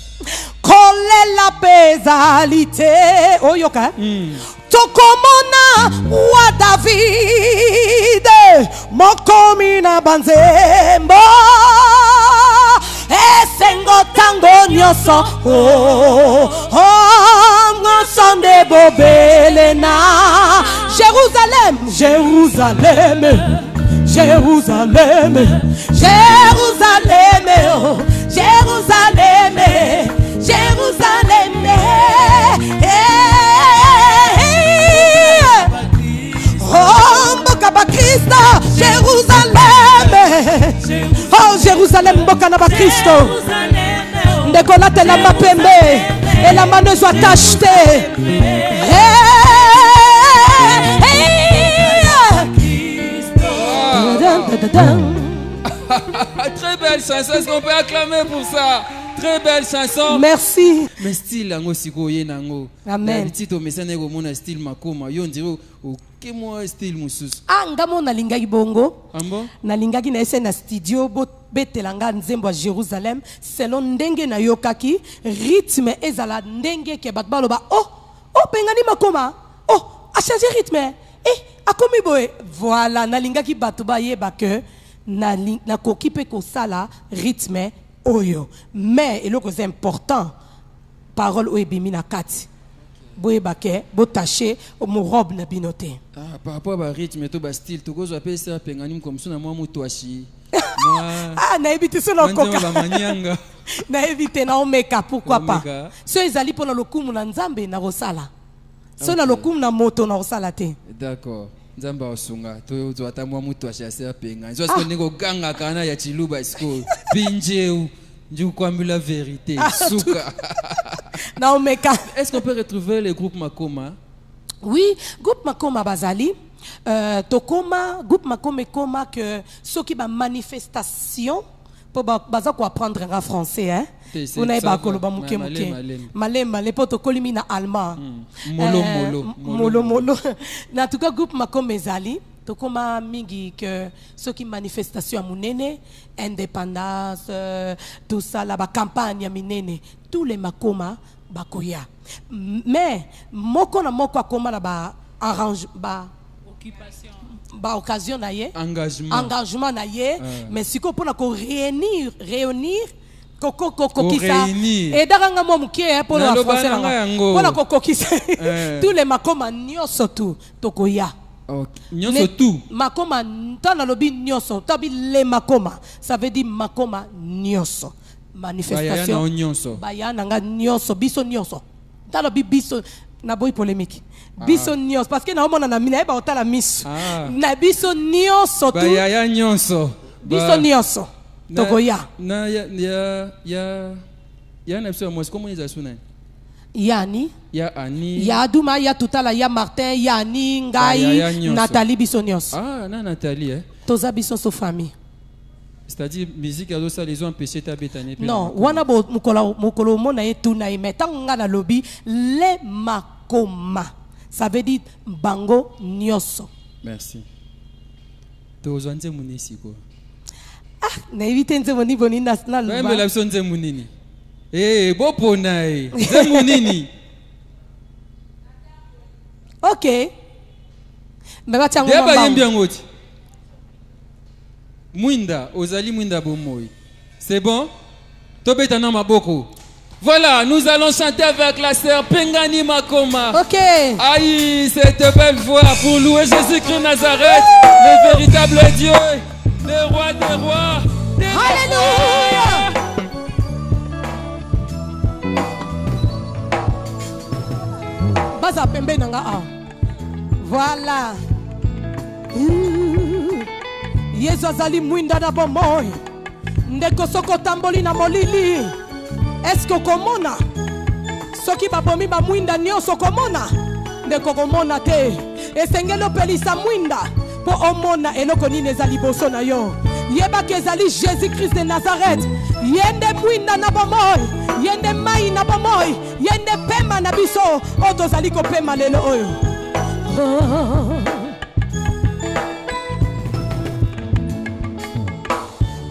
Speaker 2: kolela bezali te oyoka tokomona wa David mokomi na banzembo esengo tango nyonso nyonso nde bobele na Jérusalem Jérusalem Jérusalem Jérusalem oh Jérusalem Jérusalem oh mboka ba Kristo Jérusalem oh Jérusalem mboka na ba Kristo ndeko latela mapembe elamba ne soit acheté
Speaker 6: Très belle chanson, est-ce qu'on peut acclamer pour ça? Très belle chanson.
Speaker 2: Merci.
Speaker 6: Mais style nango sikoye nango.
Speaker 2: Amen.
Speaker 6: Tito mesane ko mona style makoma yo ndiro ke moi style mususu.
Speaker 2: Ah ngamo na lingaki bongo.
Speaker 6: Ambo?
Speaker 2: Na lingaki na ese na studio bo betelanga nzembo ya Jérusalem selon ndenge na yokaki rythme ezala ndenge ke bat baloba oh pengani makoma oh a changer rythme akomi boye voilà na lingaki bato ba yeba que na koki pe ko sala rythme oyo mais eloko c'est important parole oebimi na kati boye bake bo taché mo robe na binote
Speaker 6: par rapport à rythme to ba style to ko zo pesa pengani comme ça na moi mutoashi
Speaker 2: na éviter solo koka na éviter na omeka pourquoi pas so ezali pona lokumu na nzambe na rosala so na lokumu na moto na rosala te
Speaker 6: d'accord nzamba osunga to atamwa mutu ashase apenga nzo siko ndiko ganga kana ya chiluba school binjeu nju kwambula vérité suka
Speaker 2: na omeka.
Speaker 6: Est-ce qu'on peut retrouver le groupe Makoma?
Speaker 2: Oui, groupe Makoma bazali tokoma groupe Makoma koma que ceux qui ba manifestation pour baza ko apprendre en français hein. On a ba koloba muke malema les poto kolimi na allemand molo na tout cas groupe Makoma ezali tokoma mingi que ceux qui manifestation à munene indépendance tout ça là ba campagne minene tous les Makoma bakoya mais moko na moko akoma na ba arrange ba occupation ba occasion na ye engagement na ye mais siko pona ko réunir kokokisa et daranga mo mukie pour la français pona kokokisa tous les Makoma nyoso tout tokoya
Speaker 6: nyoso tout
Speaker 2: Makoma tana lobi nyoso tabi le Makoma ça veut dire Makoma nyoso manifestation bayana nga nyoso biso nyoso tala biso na boy polémique biso nyoso parce que na omona na mina eba otala miso na biso nyoso tu
Speaker 6: bayaya nyoso
Speaker 2: biso nyoso tokoya
Speaker 6: na ya na biso moi comment ils suna
Speaker 2: yani
Speaker 6: ya ani
Speaker 2: ya duma ya tutala ya Martin ya ani ngai Nathalie biso nyoso
Speaker 6: na Nathalie
Speaker 2: toza biso so famille.
Speaker 6: C'est-à-dire musique à ça les ont empêché tabetane.
Speaker 2: Non, wana bo mukolo mona etu na imetanga na lobby le Makoma. Ça veut dire bango nyoso.
Speaker 6: Merci. Tozwanze munisi ko.
Speaker 2: Na éviter nze moni boni national.
Speaker 6: Même la sonze munini. Bopo nai. Nze munini.
Speaker 2: OK. Mais ba tiango
Speaker 6: mamba. Deba yembi ngoti. Mwinda, ozali mwinda bomoi. C'est bon? Tobeta na maboko.
Speaker 3: Voilà, nous allons chanter avec la sœur Pengani Makoma.
Speaker 2: Ok.
Speaker 3: Aïe, cette belle voix pour louer Jésus-Christ Nazareth, le véritable Dieu, le roi des rois.
Speaker 2: Alléluia. Baza pembe nanga a. Voilà. Yesu azali mwinda na bomoi. Ndeko soko tamboli na molili. Est-ce que komona? Soki babomi ba mwinda nyonso komona? Ndeko komona te. Esengelo pelisa mwinda. Po omona eloko nini ezali boso na yo. Yeba ke ezali Jésus-Christ de Nazareth. Yende mwinda na bomoi. Yende mai na bomoi. Yende pema na biso. Oto zali ko pema lelo oyo.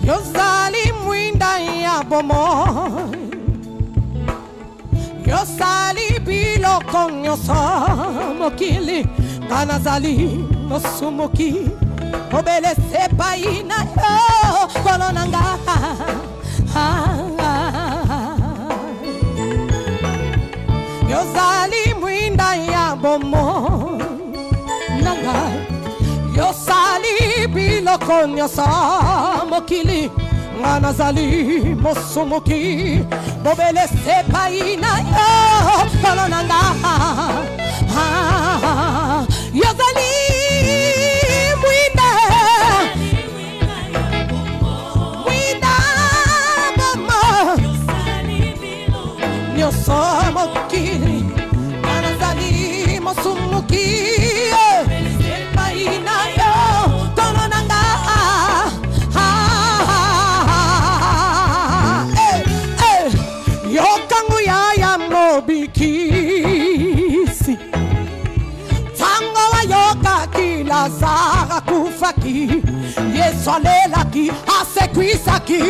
Speaker 2: Yozali mwinda ya bomoi. Yosali biloko nyonso mokili kanazali nosumuki obele sepai na yo kolonanga Yosali mwinda ya bomo nanga Yosali biloko nyonso mokili kanazali nosumuki Bobele sepai na yo kolonanga Yozali mwinda Mwinda mama Nyoso mokili Anazali mosumuki Sepai na yo kolonanga Yokangu ya mobikisi Tango wa yoka kila zara kufaki Yesu alelaki asekwisaki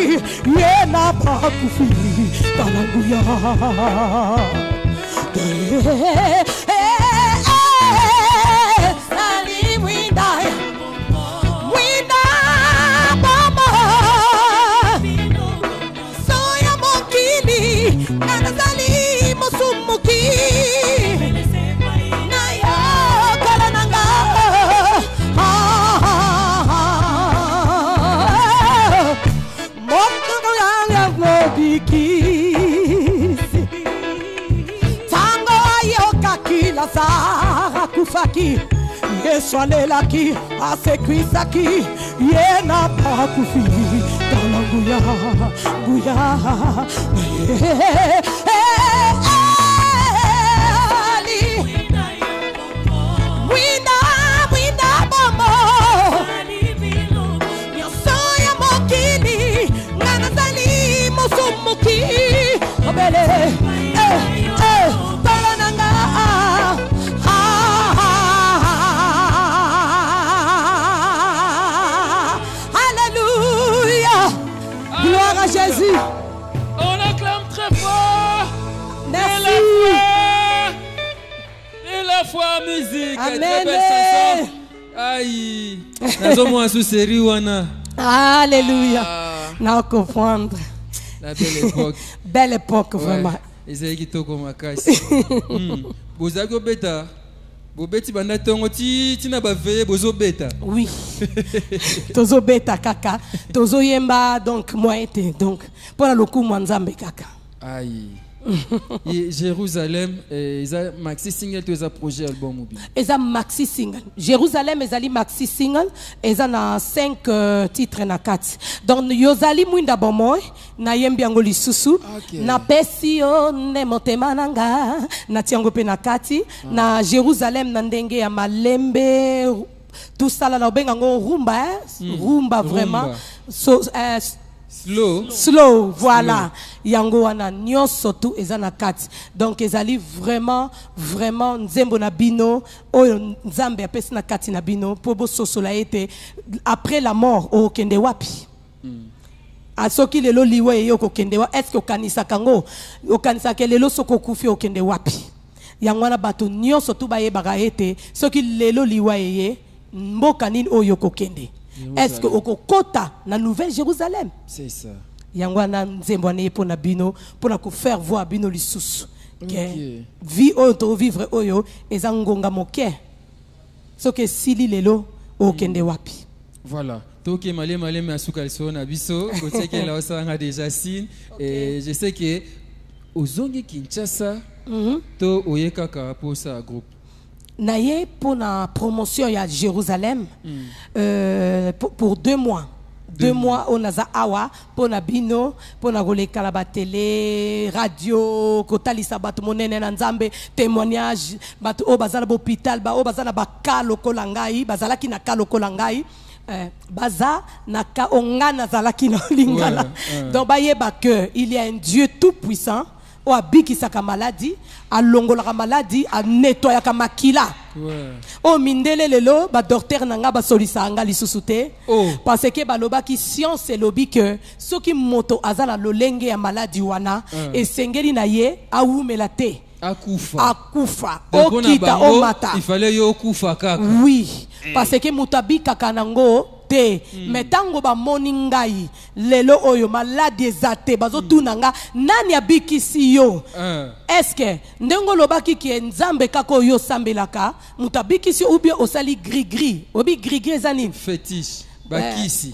Speaker 2: Yena bakufi Talangu ya Sali mwinda Mwinda mama Soya mokili Nanazali mosumuki Naya kalananga Mokano ya mobikisi Tango ayoka kila zara kufaki Yesu alelaki asekwisaki Yena bakufi Talangu ya Guya Mwinda bomo Nyosoya mokili Nanazali mosumuki Obele Talananga Alléluia Gloire à Jésus.
Speaker 3: On acclame très fort.
Speaker 2: Merci.
Speaker 3: Et la foi musique.
Speaker 2: Amen.
Speaker 3: Très belle chanson. Aïe. Nazo moi sous série wana.
Speaker 2: Alléluia. Na comprendre.
Speaker 3: La belle époque.
Speaker 2: Belle époque vraiment.
Speaker 3: Ezali kitoko makasi. Bozako beta. Bobeti banda tongo tina ba veye bozo beta.
Speaker 2: Oui. Tozo beta kaka. Tozo yemba donc moi été donc pour la loku mwanzambe kaka.
Speaker 3: Aïe. Et Jérusalem, ils maxi single, tous projet album mobile.
Speaker 2: Ils ont maxi single. Jérusalem, ils ont maxi single. Ils ont 5 titres na 4. Donc yozali mwinda bomoy na yembi angoli susu na pesi yo ne motema nanga na tiango pe na kati na Jérusalem na ndenge ya malembe tout ça là benga ngo rumba rumba vraiment so slow voilà yango wana nyonso tu ezana kati donc ezali vraiment nzembo na bino oyo nzambe apesi na kati na bino po bo sosola ete après la mort o kende wapi asoki lelo liwe yo ko kende wa est-ce que okanisa kango okanisa ke lelo soko kufi o kende wapi yango wana bato nyonso tu bayebaka ete soki lelo liwa ye mboka nini oyo ko kende est-ce que okokota na Nouvelle Jérusalem?
Speaker 3: C'est ça.
Speaker 2: Yangwana nzembwane pona bino pona ko faire voir bino lisusu. Okay. Vie auto vivre oyo ezangonga moke. Soke sili lelo okende wapi.
Speaker 6: Voilà. Donc malé mais asuka so na biso côté que là ça a déjà signe et je sais que ozongi Kinshasa to oyeka ka pour ça groupe.
Speaker 2: Naye pour la promotion à Jérusalem pour 2 mois. 2 mois on a za awa pour na bino pour na goleka la télé radio kotalisa bato monene na nzambe témoignage bato o bazala hôpital ba o bazala ba kalo kolangai bazala ki na kalo kolangai baza na ka ongana zala ki na lingala donc ba yeba que il y a un Dieu tout puissant o abikisa ka maladie a longola ka maladie a nettoya ka makila o mindele lelo ba docteur nanga ba solisa anga lisusu te parce que ba loba ki science lobi que soki moto azala lolenge ya maladie wana esengeli na ye awumela te akufa okita o mata
Speaker 6: il fallait yo kufa kaka
Speaker 2: oui parce que mutabika kanango mais tango ba moningai lelo oyo maladi ezate bazotunanga nani abikisi yo est-ce que ndengo lobaki ki nzambe kako yo sambelaka mutabikisi ou bien osali gris obi gris ezani
Speaker 6: fétiche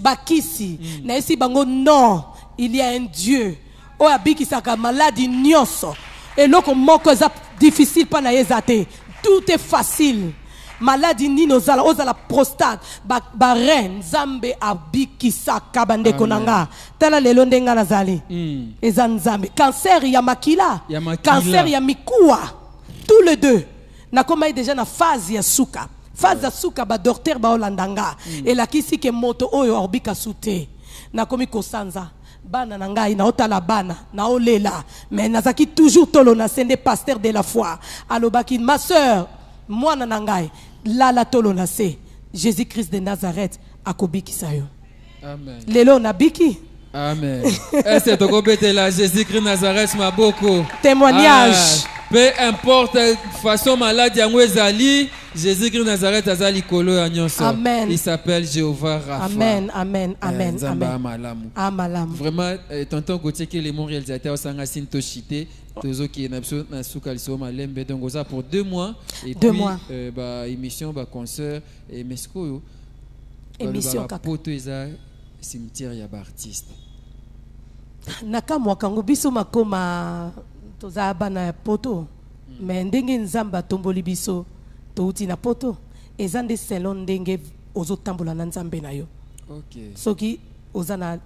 Speaker 2: bakisi na esi bango non il y a un Dieu o abikisaka maladi nyonso eloko moko za difficile pa na ezate tout est facile. Maladie nino ozala prostate ba reine zambe abikisa kabande konanga tala lelo ndenga nazali eza nzambe cancer ya makila cancer ya mikuwa tous les deux na koma déjà na phase ya suka ba docteur ba olandanga elakisi ke moto oyo orbika sute na komi kosanza bana na ngai na otala bana na olela mais nazaki toujours tolo na sende pasteur de la foi alobaki ma sœur moi na ngai la tolo na se Jésus-Christ de Nazareth akobiki sayo.
Speaker 6: Amen.
Speaker 2: Lelo na biki.
Speaker 6: Amen. Est-ce que tu la Jésus-Christ Nazareth ma beaucoup.
Speaker 2: Témoignage.
Speaker 6: Peu importe façon maladie en ezali, Jésus-Christ Nazareth azali kolo ya nyonso.
Speaker 2: Amen.
Speaker 6: Il s'appelle Jéhovah Rapha.
Speaker 2: Amen, amen, amen,
Speaker 6: amen.
Speaker 2: Amalam.
Speaker 6: Vraiment tonton Gauthier qui est le mon réalisateur sanga sinto chité tozo qui na biso na suka liso malembe donc ça pour 2 mois et
Speaker 2: 2
Speaker 6: puis
Speaker 2: mois.
Speaker 6: Ba émission ba concert et mesko
Speaker 2: émission kaka.
Speaker 6: Poto eza cimetière ya ba artiste.
Speaker 2: Nakamwa kango biso makoma toza bana poto mais ndenge nzamba tomboli biso touti na poto ezande selon ndenge ozotambola na nzambe na yo.
Speaker 6: OK.
Speaker 2: Soki ozana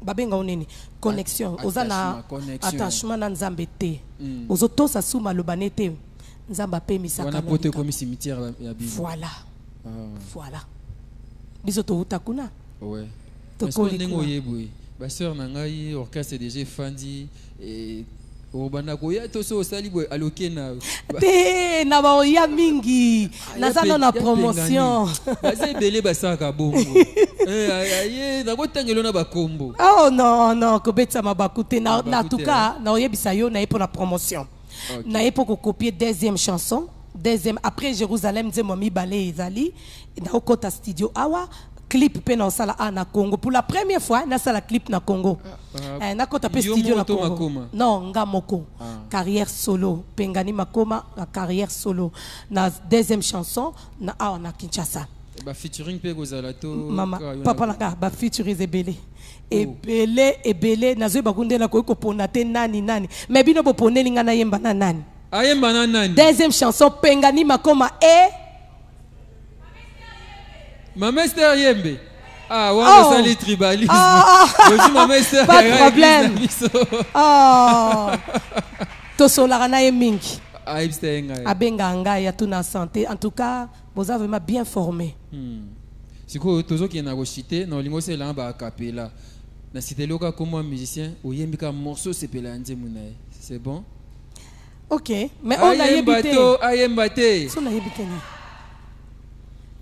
Speaker 2: babenga oneni connexion ozana attachement na nzambe te ozotosa suma lobane te nzamba pe misaka
Speaker 6: wana poto comme cimetière ya Bible.
Speaker 2: Voilà biso to utakuna
Speaker 6: ouais parce que ndenge yebwe ba sœur na ngai orchestre déjà fandi et obana ko ya to so sali boy alokena
Speaker 2: te na ba ya mingi nazana na promotion
Speaker 6: baze belé basaka bongo aye na kotangelo na bakombo
Speaker 2: oh non ko betsa mabakute na tout cas na oyebisa yo na pour la promotion na pour copier deuxième chanson après Jérusalem nzemo mibale ezali na okota studio awa clip pe na sala na Congo pour la première fois na sala clip na Congo na kota pe studio na Congo non nga moko carrière solo pengani makoma la carrière solo na deuxième chanson na na Kinshasa
Speaker 6: ba featuring pe gozala to
Speaker 2: mama papa la ba featuring ebele na zo bakunde na ko pona te nani mais bino bo poneli nga na yemba na nani
Speaker 6: ayemba na nani
Speaker 2: deuxième chanson pengani makoma
Speaker 6: Maman Esther Yembe. Ah, ouais, ça les tribalisme. Maman Esther.
Speaker 2: Pas de problème. Tosolara na yemingi. Abenga ngai ya tuna santé. En tout cas, vous avez vraiment bien formé.
Speaker 6: C'est quoi tozo qui na rochité na lingo c'est là ba capella. Na cité loka comme musicien, oyembika morceau c'est pelanje munae. C'est bon?
Speaker 2: OK, mais on a yebité.
Speaker 6: Ayembate.
Speaker 2: So na yebité.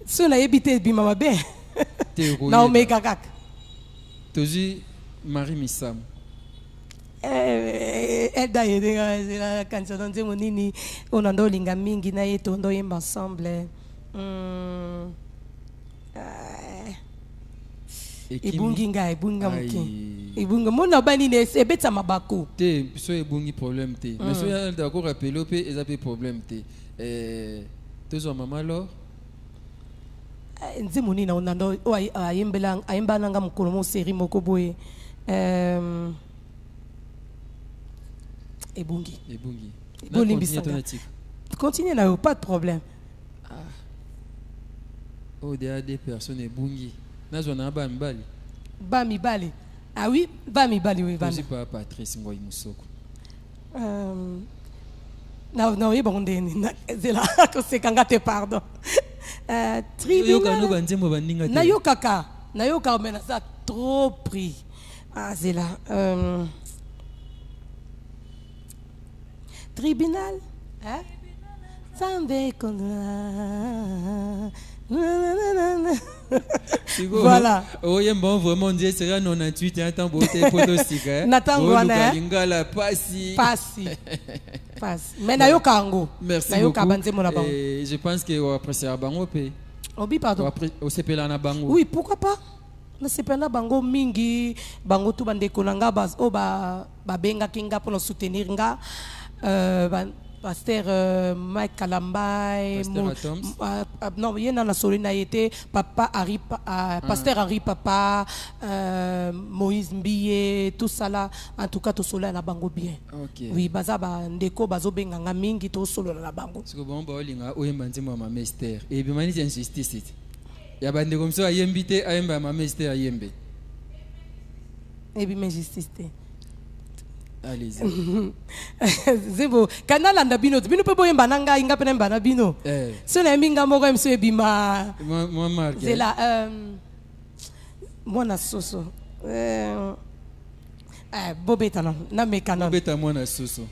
Speaker 2: So na yebite bimama be na omeka kaka
Speaker 6: tozi Marie Missam
Speaker 2: eda yedinga kanso nzemo nini ona ndo linga mingi na yeto ndo yemba ensemble ebungi muki Ebunga mona bani ne ebeta mabako.
Speaker 6: Te so ebungi problème te. Mais so ya d'accord rappeler pe ezapé problème te. Tozo maman alors
Speaker 2: nzimuni na onando o ayembela ayembana nga mukolo mo série moko boye. Ebungi. Continue là, pas de problème.
Speaker 6: Oh, il y a des personnes Ebungi. Nazona Bamibali.
Speaker 2: Bamibali. Ah oui, Bamibali, oui.
Speaker 6: Je ne sais pas Patrice Ngoy Moussoko.
Speaker 2: Non, il bon, c'est là que c'est quand tu pardon. Tribunal. Nayoka, Nayoka, mais ça trop pris. Ah, c'est là. Tribunal. Hein? Voilà.
Speaker 6: Oh, il bon vraiment dire c'est 98 et attends beauté photo cigarette.
Speaker 2: Natangwana.
Speaker 6: Lingala passi.
Speaker 2: Passi. Mais nayoka ango.
Speaker 6: Merci beaucoup. Je pense que on apprécie bango pe.
Speaker 2: Obi pardon.
Speaker 6: On s'appelle na bango.
Speaker 2: Oui, pourquoi pas? Na sepena bango mingi bango tu bande konanga bas o ba benga kinga pour nous soutenir nga. Pasteur Mike Kalambay, non, il y a Solina été papa Harry, pasteur Henri Papa, Moïse Mbiye, tout ça là, en tout cas tout cela na bango bien. Oui, bazaba ndeko bazo benganga mingi tout solo na bango.
Speaker 6: C'est que bon ba olinga oyembanzi mama Esther. Et bien mani injustice. Ya bande comme ça ayembité ayemba mama Esther ayembe.
Speaker 2: Et bien injustice.
Speaker 6: Allez-y.
Speaker 2: Zebo, kanal anda bino, bino pe boyemba nanga inga pe namba bino. So na minga moko mso ebima.
Speaker 6: Moi marque.
Speaker 2: C'est là mwana soso. Bobeta na mekana.
Speaker 6: Bobeta mwana soso.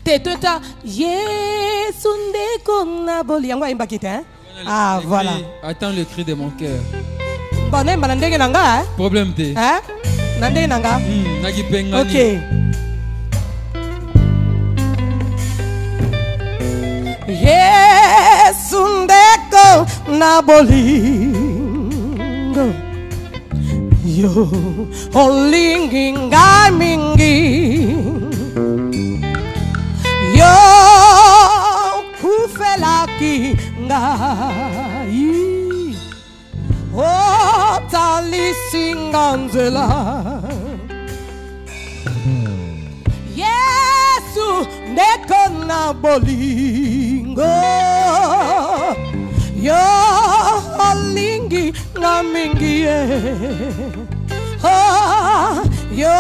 Speaker 2: Te tota Yesu ndeko na boli yango imba kite hein. Ah voilà.
Speaker 6: Attends le cri de mon cœur.
Speaker 2: Bonne ndenge nanga hein.
Speaker 6: Problème te.
Speaker 2: Hein? Nande nanga.
Speaker 6: Nagi pengani.
Speaker 2: OK. Yesu ndeko na bolingo. Yo olingi ngai mingi. Yo kufelaki ngai. Oh, talisinganzela. Yesu ndeko na bolingo. Yo olingi na mingi. Oh, yo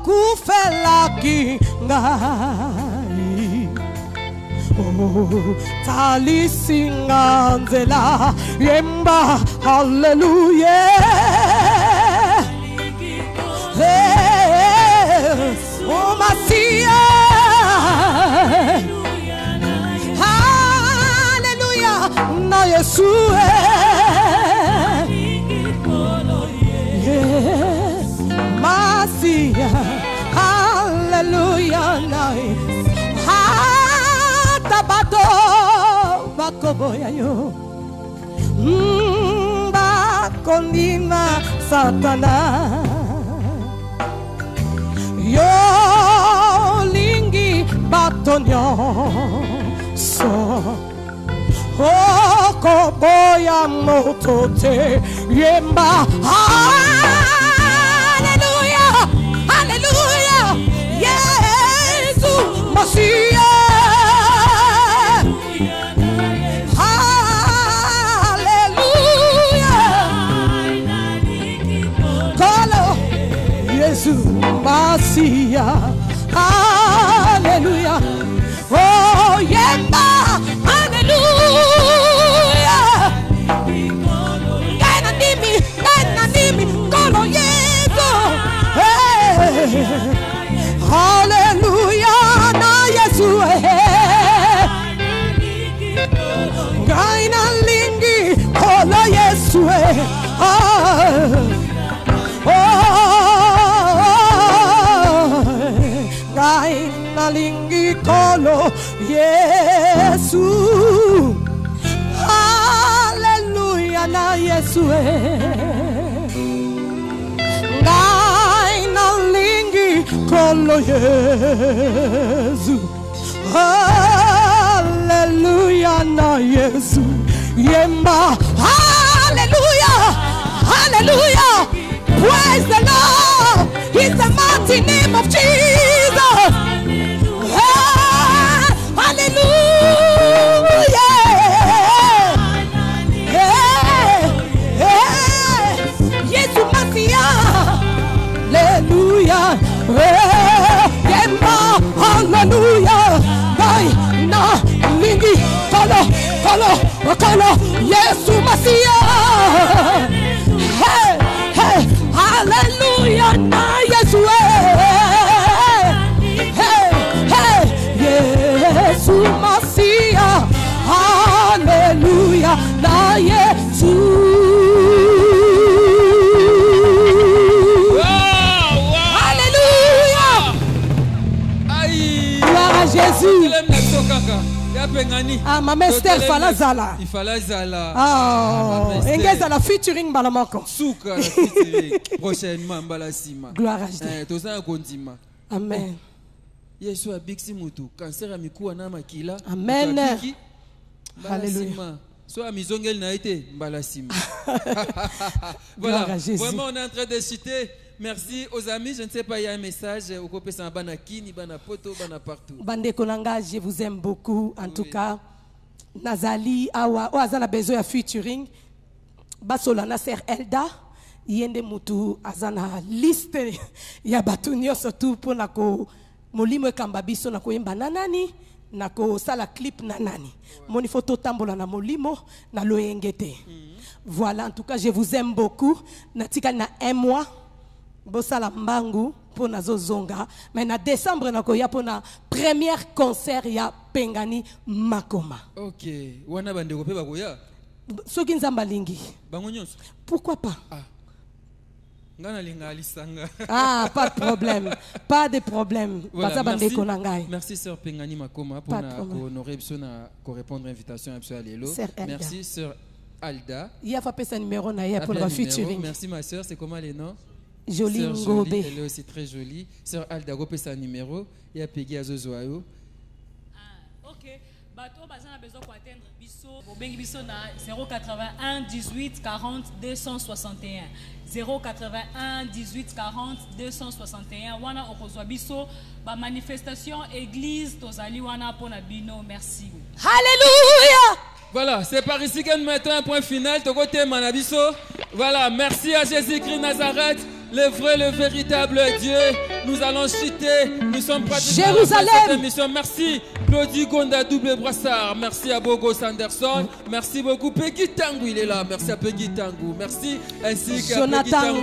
Speaker 2: kufelaki ngai. Oh, talisinganzela yemba hallelujah. Hey, oh Masia, hallelujah na Yesu. Yes, Masia, hallelujah na bato bakoboya yo bakondima satana yo lingi batonyo so koboya motote yemba hallelujah hallelujah Yesu Masia. Masia, hallelujah. Oh, yemba, hallelujah. Gaina nimi, kolo yeso. Hey, hallelujah, na Yesu. Gaina lingi, kolo Yesu. Lingi kolo Yesu solo Yesu. Hallelujah na Yesu. Yemba. Hallelujah. Hallelujah. Praise the Lord. In the mighty name of Jesus. Hallelujah. Yesu Masia. Hallelujah. Yemba. Hallelujah. Na lingi. Kolo. Yesu Masia. Hey. Hallelujah. Na Yesu. Yesu Masia. Hallelujah. Na Yesu. Hallelujah. Gloire à Jésus. Ah, ma Esther Falazala. Ah, engeza la featuring balamako.
Speaker 6: Souka la featuring. Prochainement balasima.
Speaker 2: Gloire à Jésus. Amen.
Speaker 6: Yesu abiksi mutu cancer ya mikuwa na makila.
Speaker 2: Amen. Alléluia.
Speaker 6: Soit mizongel na été balasima. Voilà. Vraiment on est en train de citer. Merci aux amis, je ne sais pas, il y a un message au côté de Banakini, Banapoto, Banapartout.
Speaker 2: Bande Konanga, je vous aime beaucoup. En tout cas, Nazali, Awa, Oazala besoin de featuring. Basola Nasser Elda, Yende Mutu, Azana liste, Yabatunio surtout pour Nako, Molimo Kambabiso, Nako Yemba Nanani, Nako Sala clip Nanani. Moni photo tambola na Molimo, na Loengete. Voilà, en tout cas, je vous aime beaucoup. Natika na un mois. Bosala mbangu pour nazo zonga mais na décembre nako ya pour na première concert ya Pengani Makoma.
Speaker 6: OK, wana bande ko pe bakoya
Speaker 2: soki nzamba lingi
Speaker 6: bango nyonso
Speaker 2: pourquoi pas.
Speaker 6: Ngana linga alisanga.
Speaker 2: Pas de problème, pas de problème.
Speaker 6: Voilà,
Speaker 2: merci
Speaker 6: sœur Pengani Makoma pour honorer na ko répondre à l'invitation à Lelo. Merci sœur Alda.
Speaker 2: Il y a fait ce numéro na ya pour le featuring.
Speaker 6: Merci ma sœur, c'est comment les noms?
Speaker 2: Jolie Ngobe.
Speaker 6: Elle est aussi très jolie. Sœur Alda Gope sa numéro et a payé à Zozoayo.
Speaker 9: OK. Bateau bazana besoin pour atteindre biso bobengi biso na 081 18 40 261 081 18 40 261 wana okozwa biso ba manifestation église tozali wana pona bino. Merci.
Speaker 2: Alléluia.
Speaker 6: Voilà, c'est par ici que nous mettons un point final. Tokote Manabiso. Voilà, merci à Jésus-Christ Nazareth, le vrai, le véritable Dieu. Nous allons chuter. Nous sommes pratiquement
Speaker 2: Jérusalem.
Speaker 6: Cette émission. Merci Claudie Gonda Double Brassard. Merci à Bogo Sanderson. Merci beaucoup Peggy Tangu, il est là. Merci à Peggy Tangu. Merci ainsi qu'à Peggy Tangu.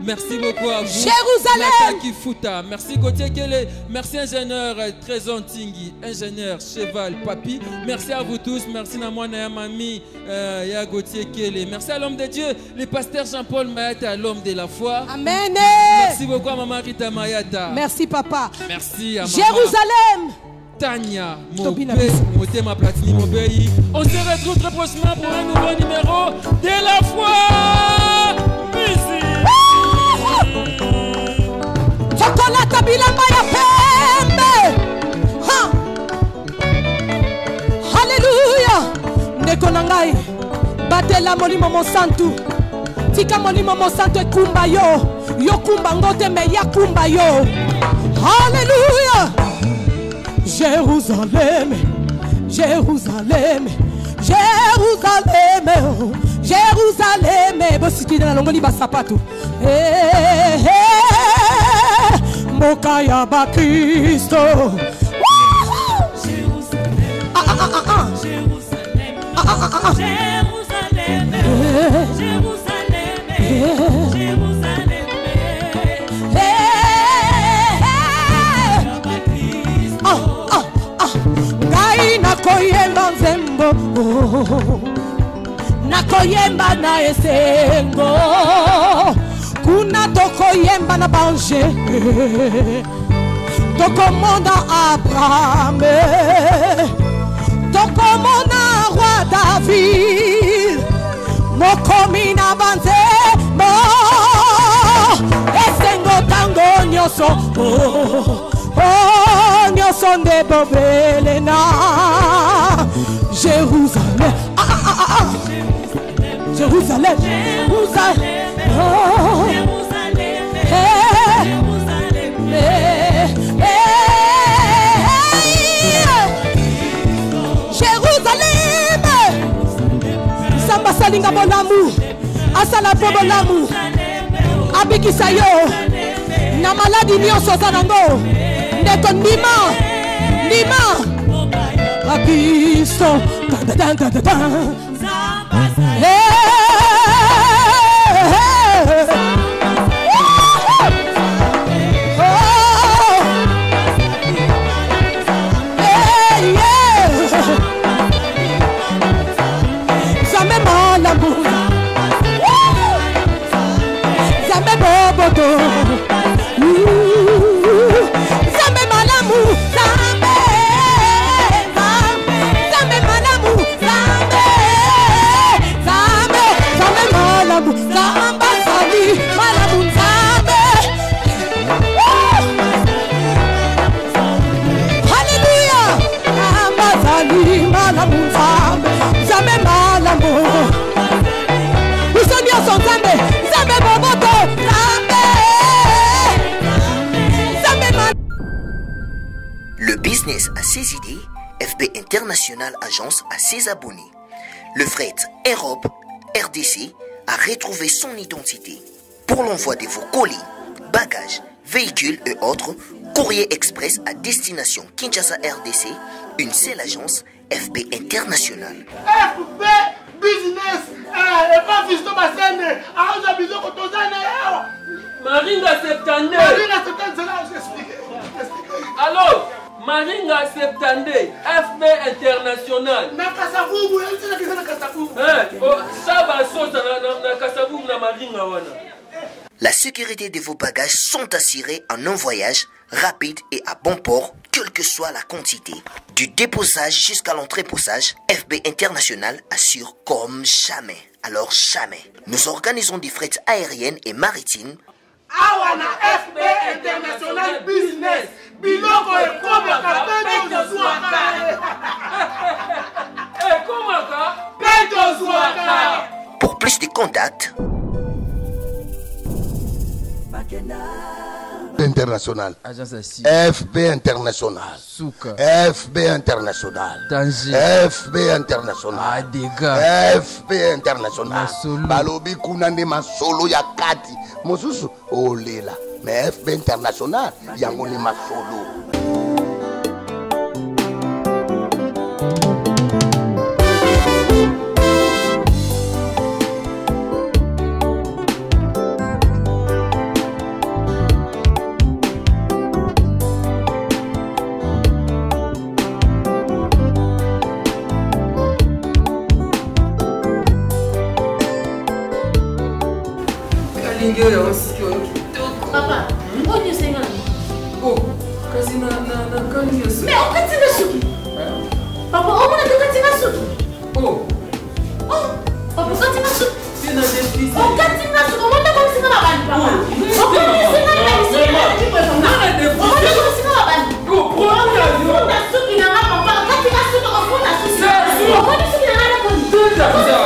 Speaker 6: Merci beaucoup à vous.
Speaker 2: Jérusalem.
Speaker 6: Kifuta. Merci Gauthier Kele. Merci ingénieur Trésor Tingui, ingénieur Cheval Papi. Merci à vous tous. Merci à moi, Mami, ya Gauthier Kele. Merci à l'homme de Dieu, le pasteur Jean-Paul Mayata, l'homme de la foi.
Speaker 2: Amen.
Speaker 6: Merci beaucoup à Maman Rita Mayata.
Speaker 2: Merci papa.
Speaker 6: Merci à
Speaker 2: Jérusalem.
Speaker 6: Tania Motema Platini Mobéi. On se retrouve très prochainement pour un nouveau numéro de la foi. Musique.
Speaker 2: Chocolate bilamba ya pembe. Alléluia. Nekonangai. Batela molimo mosantu. Tika molimo mosantu ekumba yo. Yo kumba ngote me ya kumba yo. Alléluia. Jérusalem, Jérusalem, Jérusalem, oh, Jérusalem. Bosiki na longoli basapato. Mokaya ba Kristo.
Speaker 9: Jérusalem, Jérusalem, Jérusalem, Jérusalem.
Speaker 2: Ngai nakoyemba nzembo, nakoyemba na esengo, kuna tokoyemba na bange, tokomonda Abraham, tokomonda roi David, mokomi na banzembo, esengo Belena, Jérusalem, Jérusalem, Jérusalem, oh, Jérusalem, Samba salinga bolamu, asala po bolamu, abikisa yo, na maladi nyonso zanango, ndeko nima. Abisso, Zambe malamu, Zambe bobodo, Zambe malamu, Zamba Zali, Malamu Zambe. Hallelujah. Zamba Zali, Malamu Zambe. Zambe Malamu. Nous sommes bien son Zambe. Zambe Boboto. Zambe Malamu.
Speaker 4: Le business a ses idées. FB International Agence a ses abonnés. Le fret Europe, RDC a retrouvé son identité. Pour l'envoi de vos colis, bagages, véhicules et autres, courrier express à destination Kinshasa RDC, une seule agence, FB International.
Speaker 5: FB Business, et pas Fisto Bassene, à Abizo Kotozane.
Speaker 3: Maringa Septande.
Speaker 5: Maringa Septande, c'est là où j'explique.
Speaker 3: Alors, Maringa Septande, FB International.
Speaker 5: Nakasavubu, il y a Nakasavubu.
Speaker 4: La sécurité de vos bagages sont assurées en un voyage rapide et à bon port, quelle que soit la quantité. Du déposage jusqu'à l'entreposage, FB International assure comme jamais. Alors jamais. Nous organisons des frettes aériennes et maritimes.
Speaker 5: Awana FB International Business. Biloko et Komaka, Peto Zouaka.
Speaker 4: Pour plus de contacts,
Speaker 7: International. FB International. FB International. FB International. FB International. Balobi kunande masolo ya kati. Mosusu olela. Mais FB International yango ni masolo.
Speaker 8: Papa, où est-ce que
Speaker 3: oh, kasi na kani yesu.
Speaker 8: Mais on continue suki. Papa, on a continue suki.
Speaker 3: Oh.
Speaker 8: Oh, papa continue suki.
Speaker 3: C'est na défi.
Speaker 8: On continue suki. On va comme si na bandi papa. On continue suki na bandi suki. On va comme si na bandi.
Speaker 3: Oh,
Speaker 8: on a suki na papa. Continue suki on a suki. On continue suki na bandi.
Speaker 3: Tout à fait.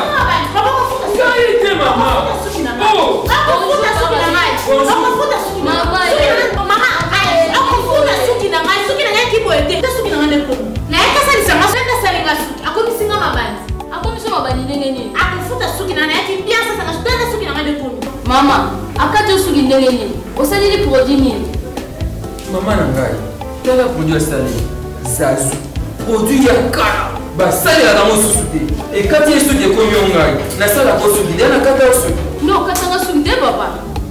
Speaker 8: Papa, on fait ça.
Speaker 3: Qualité maman. Oh.
Speaker 8: Papa, on fait ça suki na bandi. Papa, on fait ça suki na bandi. Maman, on suki na bandi. Suki na bandi qui peut aider. Suki na bandi ko. Na yaka sali sama senda sali ga suki. Ako misinga mabandi. Ako miso mabandi ndenge nini? Akufuta suki na yaki bien sasa na senda suki na bandi ko. Mama, akati suki ndenge nini? Osali produit nini?
Speaker 3: Mama na ngai. Tala produit sali. Zazu. Produit ya kala. Ba sali la dans susu te. Et kati yesu de komi ngai. Na sala ko suki na kata suki.
Speaker 8: Non, katanga suki de papa.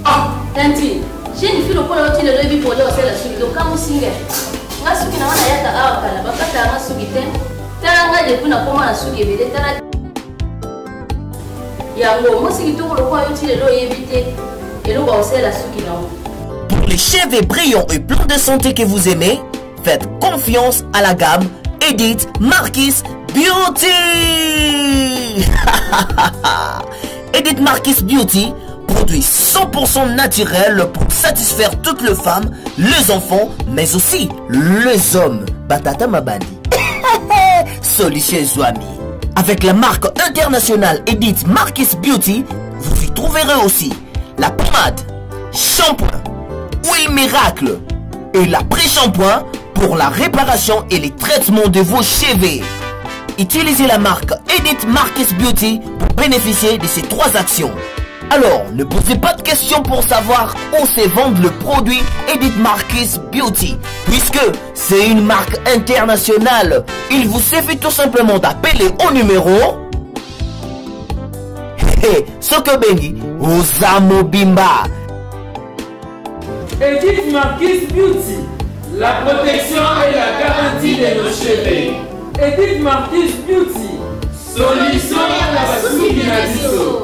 Speaker 3: Ah,
Speaker 8: tanti. J'ai une fille au point où il est levé pour aller au sel suki. Donc quand vous signez, nga suki na wana yaka awa kala. Bakata nga suki te. Tala nga de kuna koma na suki bede tala. Yango, moi si tu le point où il est là éviter. Et là au sel suki na.
Speaker 4: Pour les cheveux brillants et pleins de santé que vous aimez, faites confiance à la gamme Edith Marquis Beauty. Edith Marquis Beauty, produit 100% naturel pour satisfaire toutes les femmes, les enfants, mais aussi les hommes. Batata Mabandi. Solution Zwami. Avec la marque internationale Edith Marquis Beauty, vous y trouverez aussi la pommade, shampoing, huile miracle et l'après-shampoing pour la réparation et les traitements de vos cheveux. Utilisez la marque Edith Marquis Beauty pour bénéficier de ces 3 actions. Alors, ne posez pas de questions pour savoir où se vend le produit Edith Marquis Beauty, puisque c'est une marque internationale. Il vous suffit tout simplement d'appeler au numéro Sokobengi Osamo Bimba.
Speaker 3: Edith Marquis Beauty, la protection et la garantie de nos cheveux. Edith Marquis Beauty, solution à la Suki na biso.